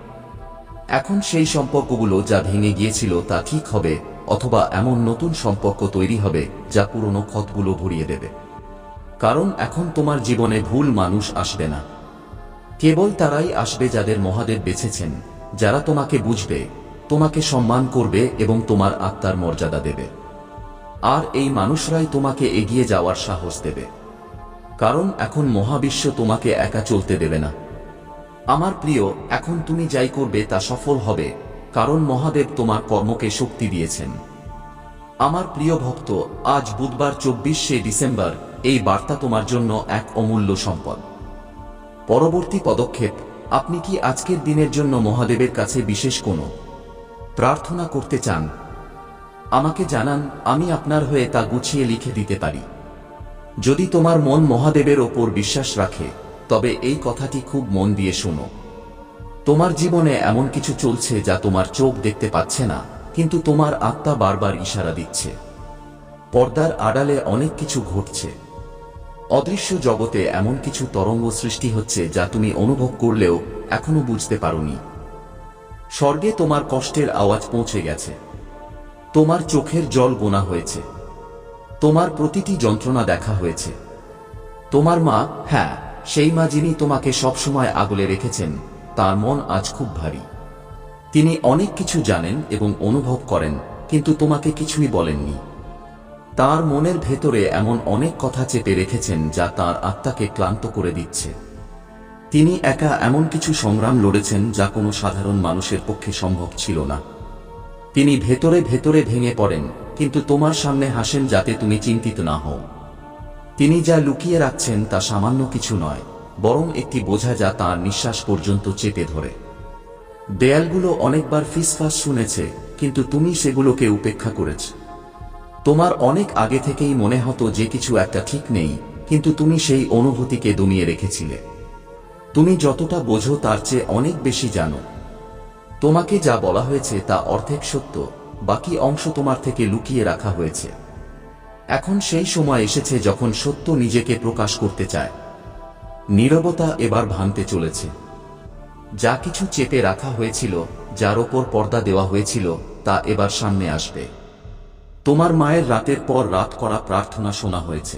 এখন সেই সম্পর্কগুলো যা ভেঙে গিয়েছিল তা ঠিক হবে, অথবা এমন নতুন সম্পর্ক তৈরি হবে যা পুরনো ক্ষতগুলো ভরিয়ে দেবে। কারণ এখন তোমার জীবনে ভুল মানুষ আসবে না। কেবল তারাই আসবে যাদের মহাদেব বেছেছেন, যারা তোমাকে বুঝবে, তোমাকে সম্মান করবে এবং তোমার আত্মার মর্যাদা দেবে। আর এই মানুষরাই তোমাকে এগিয়ে যাওয়ার সাহস দেবে। কারণ এখন মহাবিশ্ব তোমাকে একা চলতে দেবে না। আমার প্রিয়, এখন তুমি যাই করবে তা সফল হবে, কারণ মহাদেব তোমার কর্মকে শক্তি দিয়েছেন। আমার প্রিয় ভক্ত, আজ বুধবার 24শে ডিসেম্বর, এই বার্তা তোমার জন্য এক অমূল্য সম্পদ। পরবর্তী পদক্ষেপ, আপনি কি আজকের দিনের জন্য মহাদেবের কাছে বিশেষ কোনো প্রার্থনা করতে চান? আমাকে জানান, আমি আপনার হয়ে তা গুছিয়ে লিখে দিতে পারি। যদি তোমার মন মহাদেবের ওপর বিশ্বাস রাখে, তবে এই কথাটি খুব মন দিয়ে শোনো। তোমার জীবনে এমন কিছু চলছে যা তোমার চোখ দেখতে পাচ্ছে না, কিন্তু তোমার আত্মা বারবার ইশারা দিচ্ছে। পর্দার আড়ালে অনেক কিছু ঘটছে। অদৃশ্য জগতে এমন কিছু তরঙ্গ সৃষ্টি হচ্ছে যা তুমি অনুভব করলেও এখনো বুঝতে পারোনি। স্বর্গে তোমার কষ্টের আওয়াজ পৌঁছে গেছে। তোমার চোখের জল গোনা হয়েছে। তোমার প্রতিটি যন্ত্রণা দেখা হয়েছে। তোমার মা, হ্যাঁ, সেই মা যিনি তোমাকে সবসময় আগলে রেখেছেন, তার মন আজ খুব ভারী। তিনি অনেক কিছু জানেন এবং অনুভব করেন, কিন্তু তোমাকে কিছুই বলেননি। তার মনের ভেতরে এমন অনেক কথা চেপে রেখেছেন যা তার আত্মাকে ক্লান্ত করে দিচ্ছে। তিনি একা এমন কিছু সংগ্রাম লড়েছেন যা কোনো সাধারণ মানুষের পক্ষে সম্ভব ছিল না। তিনি ভেতরে ভেতরে ভেঙে পড়েন, কিন্তু তোমার সামনে হাসেন যাতে তুমি চিন্তিত না হও। তিনি যা লুকিয়ে রাখছেন তা সামান্য কিছু নয়, বরং একটি বোঝা যা তাঁর নিঃশ্বাস পর্যন্ত চেপে ধরে। দেয়ালগুলো অনেকবার ফিসফাস শুনেছে, কিন্তু তুমি সেগুলোকে উপেক্ষা করেছ। তোমার অনেক আগে থেকেই মনে হতো যে কিছু একটা ঠিক নেই, কিন্তু তুমি সেই অনুভূতিকে দমিয়ে রেখেছিলে। তুমি যতটা বোঝো তার চেয়ে অনেক বেশি জানো। তোমাকে যা বলা হয়েছে তা অর্ধেক সত্য, বাকি অংশ তোমার থেকে লুকিয়ে রাখা হয়েছে। এখন সেই সময় এসেছে যখন সত্য নিজেকে প্রকাশ করতে চায়। নীরবতা এবার ভাঙতে চলেছে। যা কিছু চেপে রাখা হয়েছিল, যার ওপর পর্দা দেওয়া হয়েছিল, তা এবার সামনে আসবে। তোমার মায়ের রাতের পর রাত করা প্রার্থনা শোনা হয়েছে।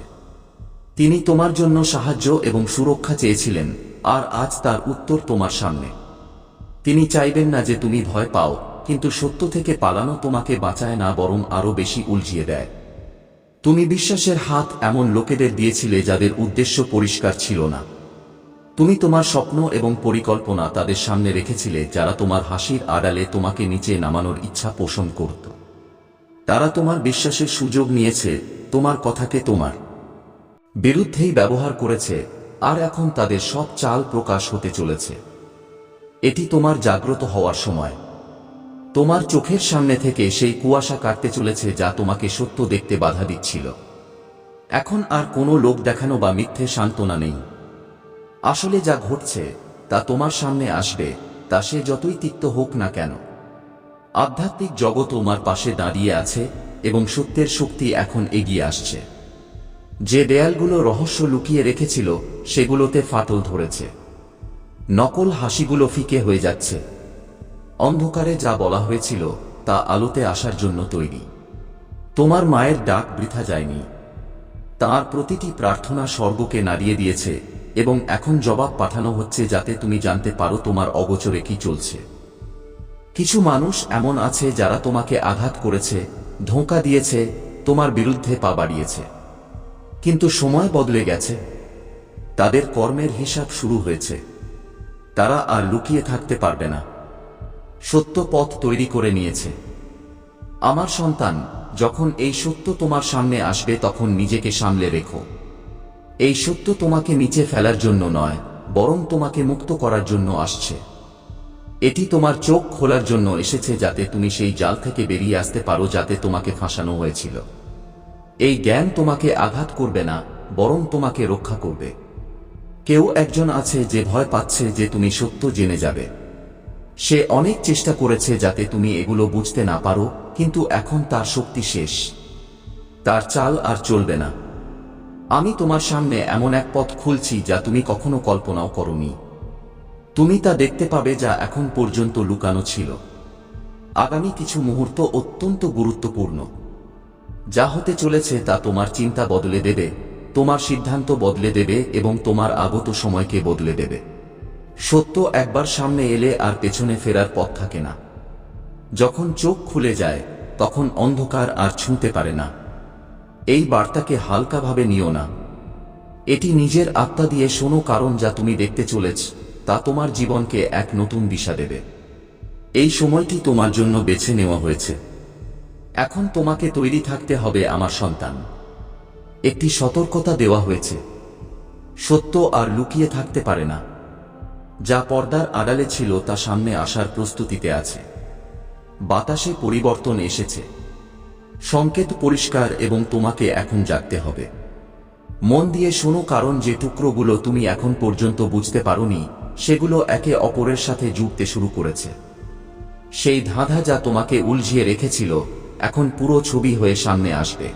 তিনি তোমার জন্য সাহায্য এবং সুরক্ষা চেয়েছিলেন, আর আজ তার উত্তর তোমার সামনে। তিনি চাইবেন না যে তুমি ভয় পাও, কিন্তু সত্য থেকে পালানো তোমাকে বাঁচায় না, বরং আরো বেশি উলঝিয়ে দেয়। তুমি বিশ্বাসের হাত এমন লোকেদের দিয়েছিলে যাদের উদ্দেশ্য পরিষ্কার ছিল না। তুমি তোমার স্বপ্ন এবং পরিকল্পনা তাদের সামনে রেখেছিলে, যারা তোমার হাসির আড়ালে তোমাকে নিচে নামানোর ইচ্ছা পোষণ করত। তারা তোমার বিশ্বাসের সুযোগ নিয়েছে, তোমার কথাকে তোমার বিরুদ্ধেই ব্যবহার করেছে, আর এখন তাদের সব চাল প্রকাশ হতে চলেছে। এটি তোমার জাগ্রত হওয়ার সময়। তোমার চোখের সামনে থেকে সেই কুয়াশা কাটতে চলেছে যা তোমাকে সত্য দেখতে বাধা দিচ্ছিল। এখন আর কোনো লোক দেখানো বা মিথ্যে সান্ত্বনা নেই। আসলে যা ঘটছে তা তোমার সামনে আসবে, তা সে যতই তিক্ত হোক না কেন। আধ্যাত্মিক জগৎ তোমার পাশে দাঁড়িয়ে আছে এবং সত্যের শক্তি এখন এগিয়ে আসছে। যে দেয়ালগুলো রহস্য লুকিয়ে রেখেছিল সেগুলোতে ফাটল ধরেছে। নকল হাসিগুলো ফিকে হয়ে যাচ্ছে। অন্ধকারে যা বলা হয়েছিল তা আলোতে আসার জন্য তৈরি। তোমার মায়ের ডাক বৃথা যায়নি। তার প্রতিটি প্রার্থনা স্বর্গকে নাড়িয়ে দিয়েছে, এবং এখন জবাব পাঠানো হচ্ছে যাতে তুমি জানতে পারো তোমার অগোচরে কি চলছে। কিছু মানুষ এমন আছে যারা তোমাকে আঘাত করেছে, ধোঁকা দিয়েছে, তোমার বিরুদ্ধে পা বাড়িয়েছে। কিন্তু সময় বদলে গেছে। তাদের কর্মের হিসাব শুরু হয়েছে। তারা আর লুকিয়ে থাকতে পারবে না। সত্য পথ তৈরি করে নিয়েছে। আমার সন্তান, যখন এই সত্য তোমার সামনে আসবে তখন নিজেকে সামলে রেখো। এই সত্য তোমাকে নিচে ফেলার জন্য নয়, বরং তোমাকে মুক্ত করার জন্য আসছে। এটি তোমার চোখ খোলার জন্য এসেছে, যাতে তুমি সেই জাল থেকে বেরিয়ে আসতে পারো যাতে তোমাকে ফাঁসানো হয়েছিল। এই জ্ঞান তোমাকে আঘাত করবে না, বরং তোমাকে রক্ষা করবে। কেউ একজন আছে যে ভয় পাচ্ছে যে তুমি সত্য জেনে যাবে। সে অনেক চেষ্টা করেছে যাতে তুমি এগুলো বুঝতে না পারো, কিন্তু এখন তার শক্তি শেষ। তার চাল আর চলবে না। আমি তোমার সামনে এমন এক পথ খুলছি যা তুমি কখনো কল্পনাও করোনি। তুমি তা দেখতে পাবে যা এখন পর্যন্ত লুকানো ছিল। আগামী কিছু মুহূর্ত অত্যন্ত গুরুত্বপূর্ণ। যা হতে চলেছে তা তোমার চিন্তা বদলে দেবে, তোমার সিদ্ধান্ত বদলে দেবে এবং তোমার আগত সময়কে বদলে দেবে। সত্য একবার সামনে এলে আর পেছনে ফেরার পথ থাকে না। যখন চোখ খুলে যায় তখন অন্ধকার আর ছুঁতে পারে না। এই বার্তাকে হালকাভাবে নিও না। এটি নিজের আত্মা দিয়ে শোনো, কারণ যা তুমি দেখতে চলেছ তা তোমার জীবনকে এক নতুন দিশা দেবে। এই সময়টি তোমার জন্য বেছে নেওয়া হয়েছে। এখন তোমাকে তৈরি থাকতে হবে আমার সন্তান। একটি সতর্কতা দেওয়া হয়েছে। সত্য আর লুকিয়ে থাকতে পারে না। যা পর্দার আড়ালে ছিল তা সামনে আসার প্রস্তুতিতে আছে। বাতাসে পরিবর্তন এসেছে। সংকেত পরিষ্কার এবং তোমাকে এখন জাগতে হবে। মন দিয়ে শোনো, কারণ যে টুকরোগুলো তুমি এখন পর্যন্ত বুঝতে পারোনি সেগুলো একে অপরের সাথে জুড়তে শুরু করেছে। সেই ধাঁধা যা তোমাকে উলঝিয়ে রেখেছিল এখন পুরো ছবি হয়ে সামনে আসবে।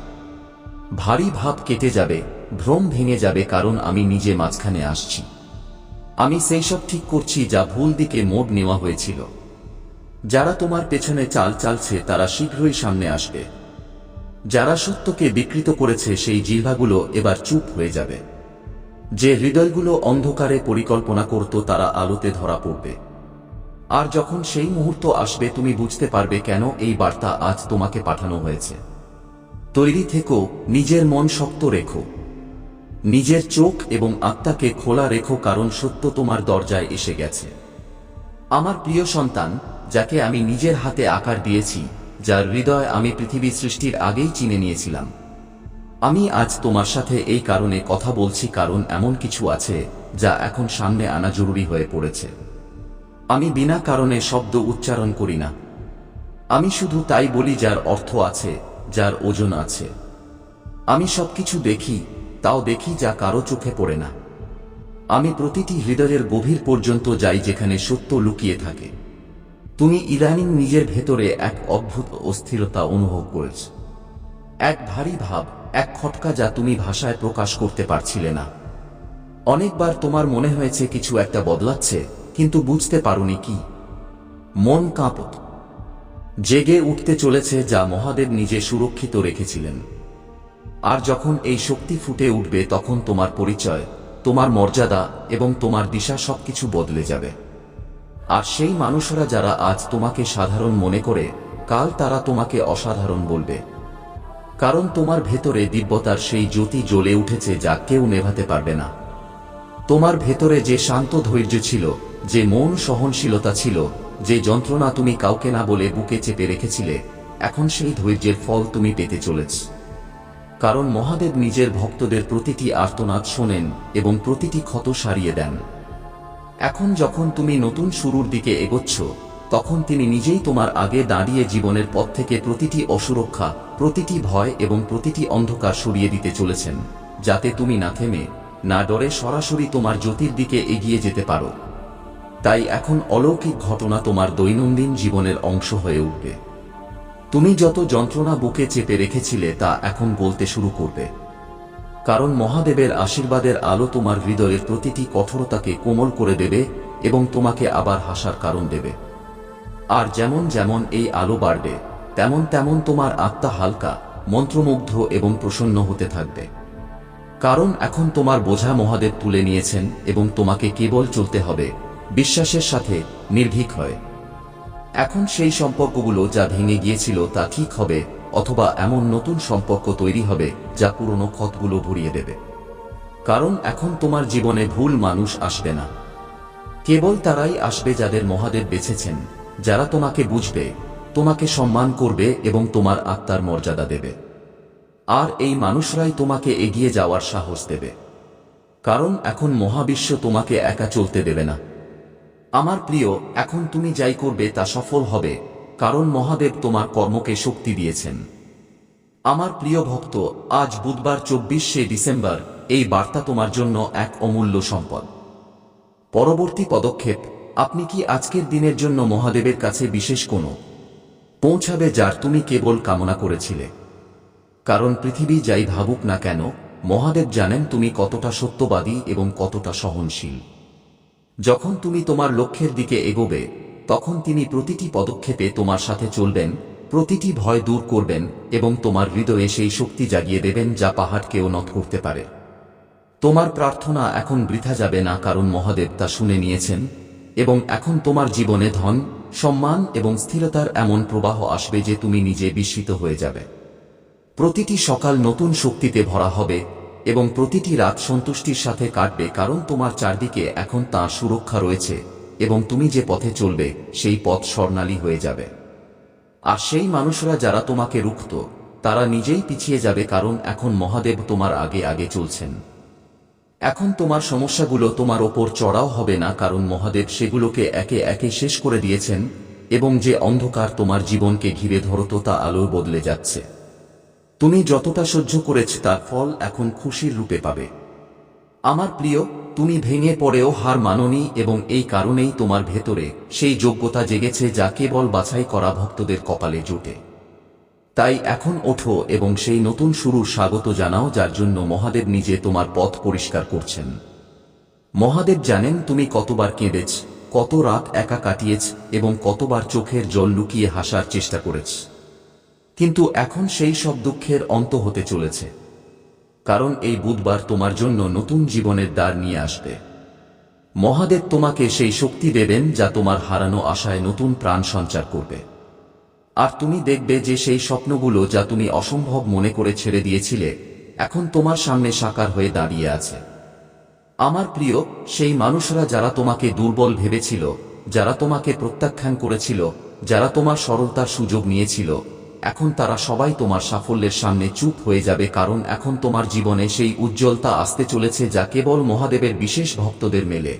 ভারী ভাব কেটে যাবে, ভ্রম ভেঙে যাবে, কারণ আমি নিজে মাঝখানে আসছি। আমি সেই সব ঠিক করছি যা ভুল দিকে মোড় নেওয়া হয়েছিল। যারা তোমার পেছনে চাল চালছে তারা শীঘ্রই সামনে আসবে। যারা সত্যকে বিকৃত করেছে সেই জিহ্বাগুলো এবার চুপ হয়ে যাবে। যে হৃদয়গুলো অন্ধকারে পরিকল্পনা করত তারা আলোতে ধরা পড়বে। আর যখন সেই মুহূর্ত আসবে তুমি বুঝতে পারবে কেন এই বার্তা আজ তোমাকে পাঠানো হয়েছে। তৈরি থেকো, নিজের মন শক্ত রেখো, নিজের চোখ এবং আত্মাকে খোলা রেখো, কারণ সত্য তোমার দরজায় এসে গেছে। আমার প্রিয় সন্তান, যাকে আমি নিজের হাতে আকার দিয়েছি, যার হৃদয় আমি পৃথিবী সৃষ্টির আগেই চিনে নিয়েছিলাম, আমি আজ তোমার সাথে এই কারণে কথা বলছি, কারণ এমন কিছু আছে যা এখন সামনে আনা জরুরি হয়ে পড়েছে। আমি বিনা কারণে শব্দ উচ্চারণ করি না। আমি শুধু তাই বলি যার অর্থ আছে, যার ওজন আছে। আমি সবকিছু দেখি, তাও দেখি যা কারো চোখে পড়ে না। আমি প্রতিটি হৃদয়ের গভীর পর্যন্ত যাই যেখানে সত্য লুকিয়ে থাকে। তুমি ইদানিং নিজের ভেতরে এক অদ্ভুত অস্থিরতা অনুভব করেছ। এক ভারী ভাব, এক খটকা যা তুমি ভাষায় প্রকাশ করতে পারছিলে না। অনেকবার তোমার মনে হয়েছে কিছু একটা বদলাচ্ছে, কিন্তু বুঝতে পারোনি কি। মন কাঁপত, জেগে উঠতে চলেছে যা মহাদেব নিজে সুরক্ষিত রেখেছিলেন। আর যখন এই শক্তি ফুটে উঠবে তখন তোমার পরিচয়, তোমার মর্যাদা এবং তোমার দিশা সবকিছু বদলে যাবে। আর সেই মানুষরা যারা আজ তোমাকে সাধারণ মনে করে, কাল তারা তোমাকে অসাধারণ বলবে। কারণ তোমার ভেতরে দিব্যতার সেই জ্যোতি জ্বলে উঠেছে যা কেউ নেভাতে পারবে না। তোমার ভেতরে যে শান্ত ধৈর্য ছিল, যে মৌন সহনশীলতা ছিল, যে যন্ত্রণা তুমি কাউকে না বলে বুকে চেপে রেখেছিলে, এখন সেই ধৈর্যের ফল তুমি পেতে চলেছ। কারণ মহাদেব নিজের ভক্তদের প্রতিটি আর্তনাদ শোনেন এবং প্রতিটি ক্ষত সারিয়ে দেন। এখন যখন তুমি নতুন শুরুর দিকে এগোচ্ছ, তখন তিনি নিজেই তোমার আগে দাঁড়িয়ে জীবনের পথ থেকে প্রতিটি অসুরক্ষা, প্রতিটি ভয় এবং প্রতিটি অন্ধকার সরিয়ে দিতে চলেছেন, যাতে তুমি না থেমে, না ডরে সরাসরি তোমার জ্যোতির দিকে এগিয়ে যেতে পারো। তাই এখন অলৌকিক ঘটনা তোমার দৈনন্দিন জীবনের অংশ হয়ে উঠবে। তুমি যত যন্ত্রণা বুকে চেপে রেখেছিলে তা এখন বলতে শুরু করবে। কারণ মহাদেবের আশীর্বাদের আলো তোমার হৃদয়ের প্রতিটি কঠোরতাকে কোমল করে দেবে এবং তোমাকে আবার হাসার কারণ দেবে। আর যেমন যেমন এই আলো বাড়বে, তেমন তেমন তোমার আত্মা হালকা, মন্ত্রমুগ্ধ এবং প্রসন্ন হতে থাকবে। কারণ এখন তোমার বোঝা মহাদেব তুলে নিয়েছেন এবং তোমাকে কেবল চলতে হবে বিশ্বাসের সাথে, নির্ভীক হয়ে। এখন সেই সম্পর্কগুলো যা ভেঙে গিয়েছিল তা ঠিক হবে, অথবা এমন নতুন সম্পর্ক তৈরি হবে যা পুরনো ক্ষতগুলো ভরিয়ে দেবে। কারণ এখন তোমার জীবনে ভুল মানুষ আসবে না। কেবল তারাই আসবে যাদের মহাদেব বেছেছেন, যারা তোমাকে বুঝবে, তোমাকে সম্মান করবে এবং তোমার আত্মার মর্যাদা দেবে। আর এই মানুষরাই তোমাকে এগিয়ে যাওয়ার সাহস দেবে। কারণ এখন মহাবিশ্ব তোমাকে একা চলতে দেবে না। আমার প্রিয়, এখন তুমি যাই করবে তা সফল হবে, কারণ মহাদেব তোমার কর্মকে শক্তি দিয়েছেন। আমার প্রিয় ভক্ত, আজ বুধবার 24শে ডিসেম্বর, এই বার্তা তোমার জন্য এক অমূল্য সম্পদ। পরবর্তী পদক্ষেপ, আপনি কি আজকের দিনের জন্য মহাদেবের কাছে বিশেষ কোনো পৌঁছাবে যার তুমি কেবল কামনা করেছিলে? কারণ পৃথিবী যাই ভাবুক না কেন, মহাদেব জানেন তুমি কতটা সত্যবাদী এবং কতটা সহনশীল। যখন তুমি তোমার লক্ষ্যের দিকে এগোবে, তখন তিনি প্রতিটি পদক্ষেপে তোমার সাথে চলবেন, প্রতিটি ভয় দূর করবেন এবং তোমার হৃদয়ে সেই শক্তি জাগিয়ে দেবেন যা পাহাড়কেও নত করতে পারে। তোমার প্রার্থনা এখন বৃথা যাবে না, কারণ মহাদেব তা শুনে নিয়েছেন এবং এখন তোমার জীবনে ধন, সম্মান এবং স্থিরতার এমন প্রবাহ আসবে যে তুমি নিজে বিস্মিত হয়ে যাবে। প্রতিটি সকাল নতুন শক্তিতে ভরা হবে এবং প্রতিটি রাত সন্তুষ্টির সাথে কাটবে, কারণ তোমার চারদিকে এখন তাঁর সুরক্ষা রয়েছে এবং তুমি যে পথে চলবে সেই পথ স্বর্ণালী হয়ে যাবে। আর সেই মানুষরা যারা তোমাকে রুখত, তারা নিজেই পিছিয়ে যাবে, কারণ এখন মহাদেব তোমার আগে আগে চলছেন। এখন তোমার সমস্যাগুলো তোমার ওপর চড়াও হবে না, কারণ মহাদেব সেগুলোকে একে একে শেষ করে দিয়েছেন এবং যে অন্ধকার তোমার জীবনকে ঘিরে ধরত তা আলোয় বদলে যাচ্ছে। তুমি যতটা সহ্য করেছ তার ফল এখন খুশির রূপে পাবে। আমার প্রিয়, তুমি ভেঙে পড়েও হার মানোনি এবং এই কারণেই তোমার ভেতরে সেই যোগ্যতা জেগেছে যা কেবল বাছাই করা ভক্তদের কপালে জোটে। তাই এখন ওঠো এবং সেই নতুন শুরুর স্বাগত জানাও যার জন্য মহাদেব নিজে তোমার পথ পরিষ্কার করছেন। মহাদেব জানেন তুমি কতবার কেঁদেছ, কত রাত একা কাটিয়েছ এবং কতবার চোখের জল লুকিয়ে হাসার চেষ্টা করেছ। কিন্তু এখন সেই সব দুঃখের অন্ত হতে চলেছে, কারণ এই বুধবার তোমার জন্য নতুন জীবনের দ্বার নিয়ে আসবে। মহাদেব তোমাকে সেই শক্তি দেবেন যা তোমার হারানো আশায় নতুন প্রাণ সঞ্চার করবে। আর তুমি দেখবে যে সেই স্বপ্নগুলো যা তুমি অসম্ভব মনে করে ছেড়ে দিয়েছিলে, এখন তোমার সামনে সাকার হয়ে দাঁড়িয়ে আছে। আমার প্রিয়, সেই মানুষরা যারা তোমাকে দুর্বল ভেবেছিল, যারা তোমাকে প্রত্যাখ্যান করেছিল, যারা তোমার সরলতার সুযোগ নিয়েছিল, এখন তারা সবাই তোমার সাফল্যের সামনে চুপ হয়ে যাবে, কারণ এখন তোমার জীবনে সেই উজ্জ্বলতা আসতে চলেছে যা কেবল মহাদেবের বিশেষ ভক্তদের মেলে।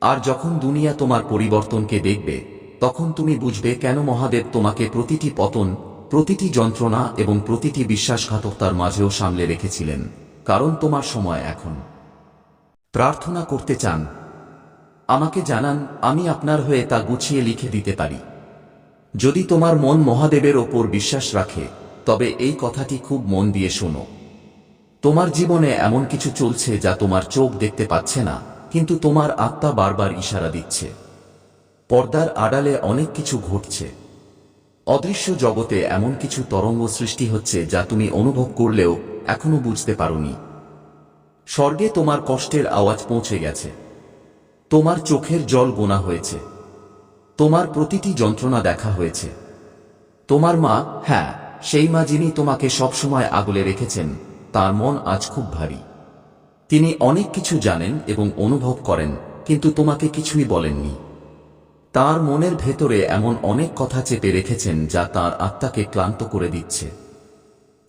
আর যখন দুনিয়া তোমার পরিবর্তনকে দেখবে, তখন তুমি বুঝবে কেন মহাদেব তোমাকে প্রতিটি পতন, প্রতিটি যন্ত্রণা এবং প্রতিটি বিশ্বাসঘাতকতার মাঝেও সামলে রেখেছিলেন। কারণ তোমার সময় এখন। প্রার্থনা করতে চান? আমাকে জানান, আমি আপনার হয়ে তা গুছিয়ে লিখে দিতে পারি। যদি তোমার মন মহাদেবের ওপর বিশ্বাস রাখে, তবে এই কথাটি খুব মন দিয়ে শোনো। তোমার জীবনে এমন কিছু চলছে যা তোমার চোখ দেখতে পাচ্ছে না, কিন্তু তোমার আত্মা বারবার ইশারা দিচ্ছে। পর্দার আড়ালে অনেক কিছু ঘটছে। অদৃশ্য জগতে এমন কিছু তরঙ্গ সৃষ্টি হচ্ছে যা তুমি অনুভব করলেও এখনো বুঝতে পারোনি। স্বর্গে তোমার কষ্টের আওয়াজ পৌঁছে গেছে। তোমার চোখের জল গোনা হয়েছে। তোমার প্রতিটি যন্ত্রণা দেখা হয়েছে। তোমার মা, হ্যাঁ, সেই মা যিনি তোমাকে সবসময় আগলে রেখেছেন, তার মন আজ খুব ভারী। তিনি অনেক কিছু জানেন এবং অনুভব করেন, কিন্তু তোমাকে কিছুই বলেননি। তার মনের ভেতরে এমন অনেক কথা চেপে রেখেছেন যা তার আত্মাকে ক্লান্ত করে দিচ্ছে।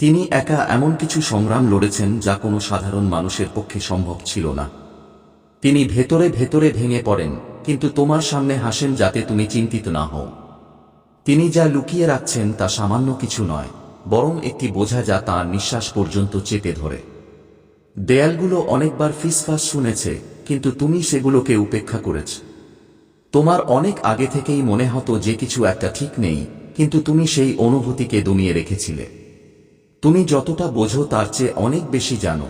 তিনি একা এমন কিছু সংগ্রাম লড়েছেন যা কোনো সাধারণ মানুষের পক্ষে সম্ভব ছিল না। তিনি ভেতরে ভেতরে ভেঙে পড়েন, কিন্তু তোমার সামনে হাসেন যাতে তুমি চিন্তিত না হও। তিনি যা লুকিয়ে রাখছেন তা সামান্য কিছু নয়, বরং একটি বোঝা যা তাঁর নিঃশ্বাস পর্যন্ত চেপে ধরে। দেয়ালগুলো অনেকবার ফিসফাস শুনেছে, কিন্তু তুমি সেগুলোকে উপেক্ষা করেছ। তোমার অনেক আগে থেকেই মনে হতো যে কিছু একটা ঠিক নেই, কিন্তু তুমি সেই অনুভূতিকে দমিয়ে রেখেছিলে। তুমি যতটা বোঝো তার চেয়ে অনেক বেশি জানো।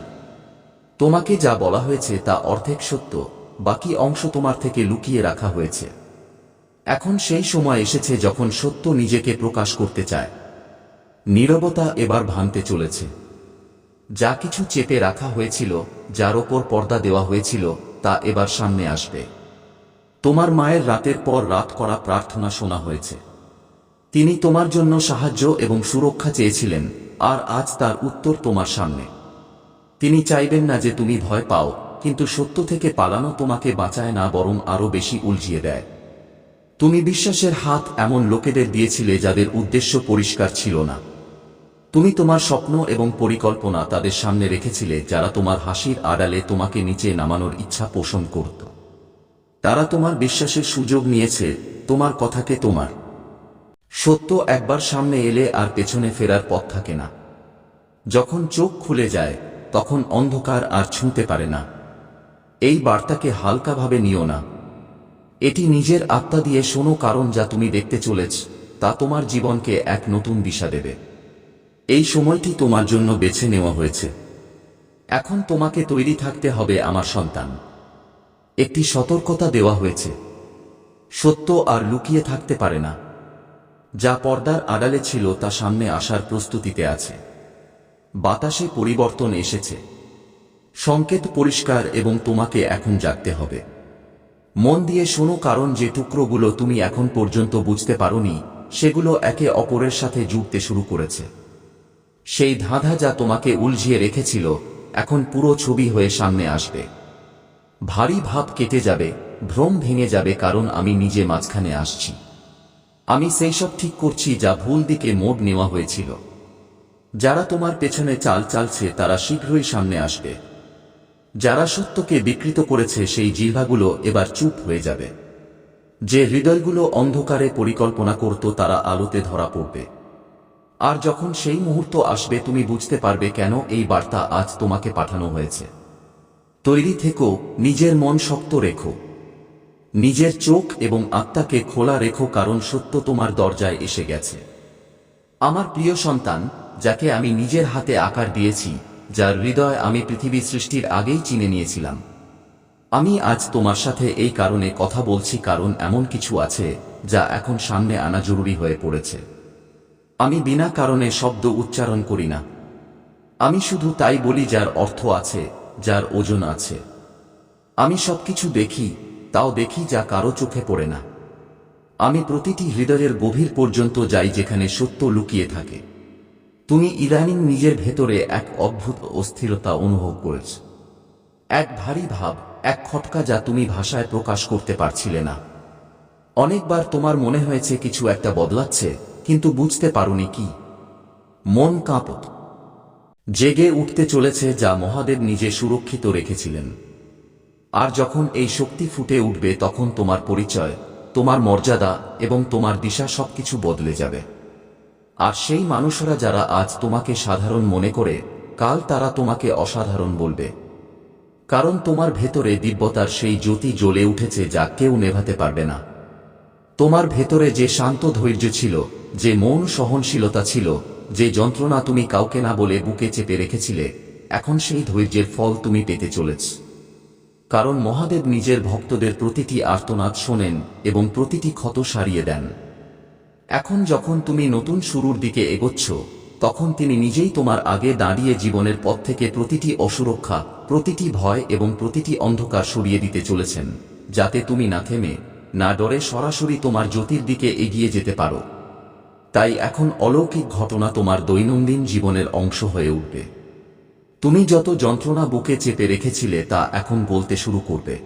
তোমাকে যা বলা হয়েছে তা অর্ধেক সত্য, বাকি অংশ তোমার থেকে লুকিয়ে রাখা হয়েছে। এখন সেই সময় এসেছে যখন সত্য নিজেকে প্রকাশ করতে চায়। নীরবতা এবার ভাঙতে চলেছে। যা কিছু চেপে রাখা হয়েছিল, যার ওপর পর্দা দেওয়া হয়েছিল, তা এবার সামনে আসবে। তোমার মায়ের রাতের পর রাত করা প্রার্থনা শোনা হয়েছে। তিনি তোমার জন্য সাহায্য এবং সুরক্ষা চেয়েছিলেন, আর আজ তার উত্তর তোমার সামনে। তিনি চাইবেন না যে তুমি ভয় পাও, কিন্তু সত্য থেকে পালানো তোমাকে বাঁচায় না, বরং আরো বেশি উলঝিয়ে দেয়। তুমি বিশ্বাসের হাত এমন লোকেদের দিয়েছিলে যাদের উদ্দেশ্য পরিষ্কার ছিল না। তুমি তোমার স্বপ্ন এবং পরিকল্পনা তাদের সামনে রেখেছিলে যারা তোমার হাসির আড়ালে তোমাকে নিচে নামানোর ইচ্ছা পোষণ করত। তারা তোমার বিশ্বাসের সুযোগ নিয়েছে, তোমার কথাকে তোমার। সত্য একবার সামনে এলে আর পেছনে ফেরার পথ থাকে না। যখন চোখ খুলে যায়, তখন অন্ধকার আর ছুঁতে পারে না। এই বার্তাকে হালকাভাবে নিও না। এটি নিজের আত্মা দিয়ে শোনো, কারণ যা তুমি দেখতে চলেছ তা তোমার জীবনকে এক নতুন দিশা দেবে। এই সময়টি তোমার জন্য বেছে নেওয়া হয়েছে। এখন তোমাকে তৈরি থাকতে হবে আমার সন্তান। একটি সতর্কতা দেওয়া হয়েছে। সত্য আর লুকিয়ে থাকতে পারে না। যা পর্দার আড়ালে ছিল তা সামনে আসার প্রস্তুতিতে আছে। বাতাসে পরিবর্তন এসেছে। সংকেত পরিষ্কার এবং তোমাকে এখন জাগতে হবে। মন দিয়ে শোনো, কারণ যে টুকরোগুলো তুমি এখন পর্যন্ত বুঝতে পারোনি, সেগুলো একে অপরের সাথে জুড়তে শুরু করেছে। সেই ধাঁধা যা তোমাকে উলঝিয়ে রেখেছিল, এখন পুরো ছবি হয়ে সামনে আসবে। ভারী ভাব কেটে যাবে, ভ্রম ভেঙে যাবে, কারণ আমি নিজে মাঝখানে আসছি। আমি সেই সব ঠিক করছি যা ভুল দিকে মোড় নেওয়া হয়েছিল। যারা তোমার পেছনে চাল চালছে তারা শীঘ্রই সামনে আসবে। যারা সত্যকে বিকৃত করেছে সেই জিহ্বাগুলো এবার চুপ হয়ে যাবে। যে হৃদয়গুলো অন্ধকারে পরিকল্পনা করত তারা আলোতে ধরা পড়বে। আর যখন সেই মুহূর্ত আসবে, তুমি বুঝতে পারবে কেন এই বার্তা আজ তোমাকে পাঠানো হয়েছে। তৈরি থেকো, নিজের মন শক্ত রেখো, নিজের চোখ এবং আত্মাকে খোলা রেখো, কারণ সত্য তোমার দরজায় এসে গেছে। আমার প্রিয় সন্তান, যাকে আমি নিজের হাতে আকার দিয়েছি, যার হৃদয় আমি পৃথিবী সৃষ্টির আগেই চিনে নিয়েছিলাম। আমি আজ তোমার সাথে এই কারণে কথা বলছি, কারণ এমন কিছু আছে যা এখন সামনে আনা জরুরি হয়ে পড়েছে। আমি বিনা কারণে শব্দ উচ্চারণ করি না। আমি শুধু তাই বলি যার অর্থ আছে, যার ওজন আছে। আমি সবকিছু দেখি, তাও দেখি যা কারো চোখে পড়ে না। আমি প্রতিটি হৃদয়ের গভীর পর্যন্ত যাই যেখানে সত্য লুকিয়ে থাকে। তুমি ইদানিং নিজের ভেতরে এক অদ্ভুত অস্থিরতা অনুভব করেছ। এক ভারী ভাব, এক খটকা যা তুমি ভাষায় প্রকাশ করতে পারছিলে না। অনেকবার তোমার মনে হয়েছে কিছু একটা বদলাচ্ছে, কিন্তু বুঝতে পারোনি কি। মন কাঁপত, জেগে উঠতে চলেছে যা মহাদেব নিজে সুরক্ষিত রেখেছিলেন। আর যখন এই শক্তি ফুটে উঠবে, তখন তোমার পরিচয়, তোমার মর্যাদা এবং তোমার দিশা সবকিছু বদলে যাবে। আর সেই মানুষরা যারা আজ তোমাকে সাধারণ মনে করে, কাল তারা তোমাকে অসাধারণ বলবে। কারণ তোমার ভেতরে দিব্যতার সেই জ্যোতি জ্বলে উঠেছে যা কেউ নেভাতে পারবে না। তোমার ভেতরে যে শান্ত ধৈর্য ছিল, যে মৌন সহনশীলতা ছিল, যে যন্ত্রণা তুমি কাউকে না বলে বুকে চেপে রেখেছিলে, এখন সেই ধৈর্যের ফল তুমি পেতে চলেছ। কারণ মহাদেব নিজের ভক্তদের প্রতিটি আর্তনাদ শোনেন এবং প্রতিটি ক্ষত সারিয়ে দেন। এখন যখন তুমি নতুন শুরুর দিকে এগোচ্ছ, তখন তিনি নিজেই তোমার আগে দাঁড়িয়ে জীবনের পথ থেকে প্রতিটি অসুরক্ষা, প্রতিটি ভয় এবং প্রতিটি অন্ধকার সরিয়ে দিতে চলেছেন, যাতে তুমি না থেমে, না ডরে সরাসরি তোমার জ্যোতির দিকে এগিয়ে যেতে পারো। তাই এখন অলৌকিক ঘটনা তোমার দৈনন্দিন জীবনের অংশ হয়ে উঠবে। তুমি যত যন্ত্রণা বুকে চেপে রেখেছিলে তা এখন বলতে শুরু করবে,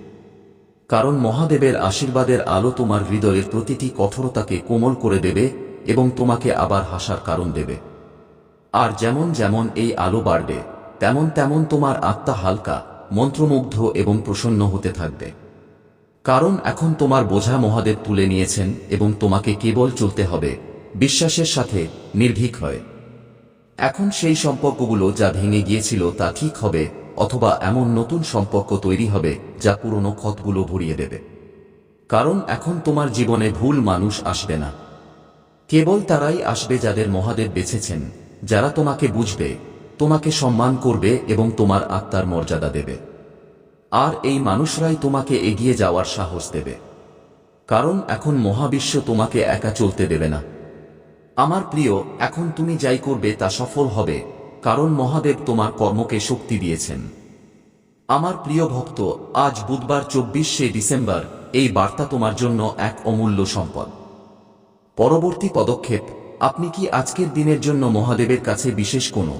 কারণ মহাদেবের আশীর্বাদের আলো তোমার হৃদয়ের প্রতিটি কঠোরতাকে কোমল করে দেবে এবং তোমাকে আবার হাসার কারণ দেবে। আর যেমন যেমন এই আলো বাড়বে, তেমন তেমন তোমার আত্মা হালকা, মন্ত্রমুগ্ধ এবং প্রসন্ন হতে থাকবে। কারণ এখন তোমার বোঝা মহাদেব তুলে নিয়েছেন এবং তোমাকে কেবল চলতে হবে বিশ্বাসের সাথে, নির্ভীক হয়ে। এখন সেই সম্পর্কগুলো যা ভেঙে গিয়েছিল তা ঠিক হবে, অথবা এমন নতুন সম্পর্ক তৈরি হবে যা পুরনো ক্ষতগুলো ভরিয়ে দেবে। কারণ এখন তোমার জীবনে ভুল মানুষ আসবে না। কেবল তারাই আসবে যাদের মহাদেব বেছেছেন, যারা তোমাকে বুঝবে, তোমাকে সম্মান করবে এবং তোমার আত্মার মর্যাদা দেবে। আর এই মানুষরাই তোমাকে এগিয়ে যাওয়ার সাহস দেবে। কারণ এখন মহাবিশ্ব তোমাকে একা চলতে দেবে না। আমার প্রিয়, এখন তুমি যাই করবে তা সফল হবে, কারণ মহাদেব তোমার কর্মকে শক্তি দিয়েছেন। আমার প্রিয় ভক্ত, আজ বুধবার 24শে ডিসেম্বর, এই বার্তা তোমার জন্য এক অমূল্য সম্পদ। পরবর্তী পদক্ষেপ, আপনি কি আজকের দিনের জন্য মহাদেবের কাছে বিশেষ কোনো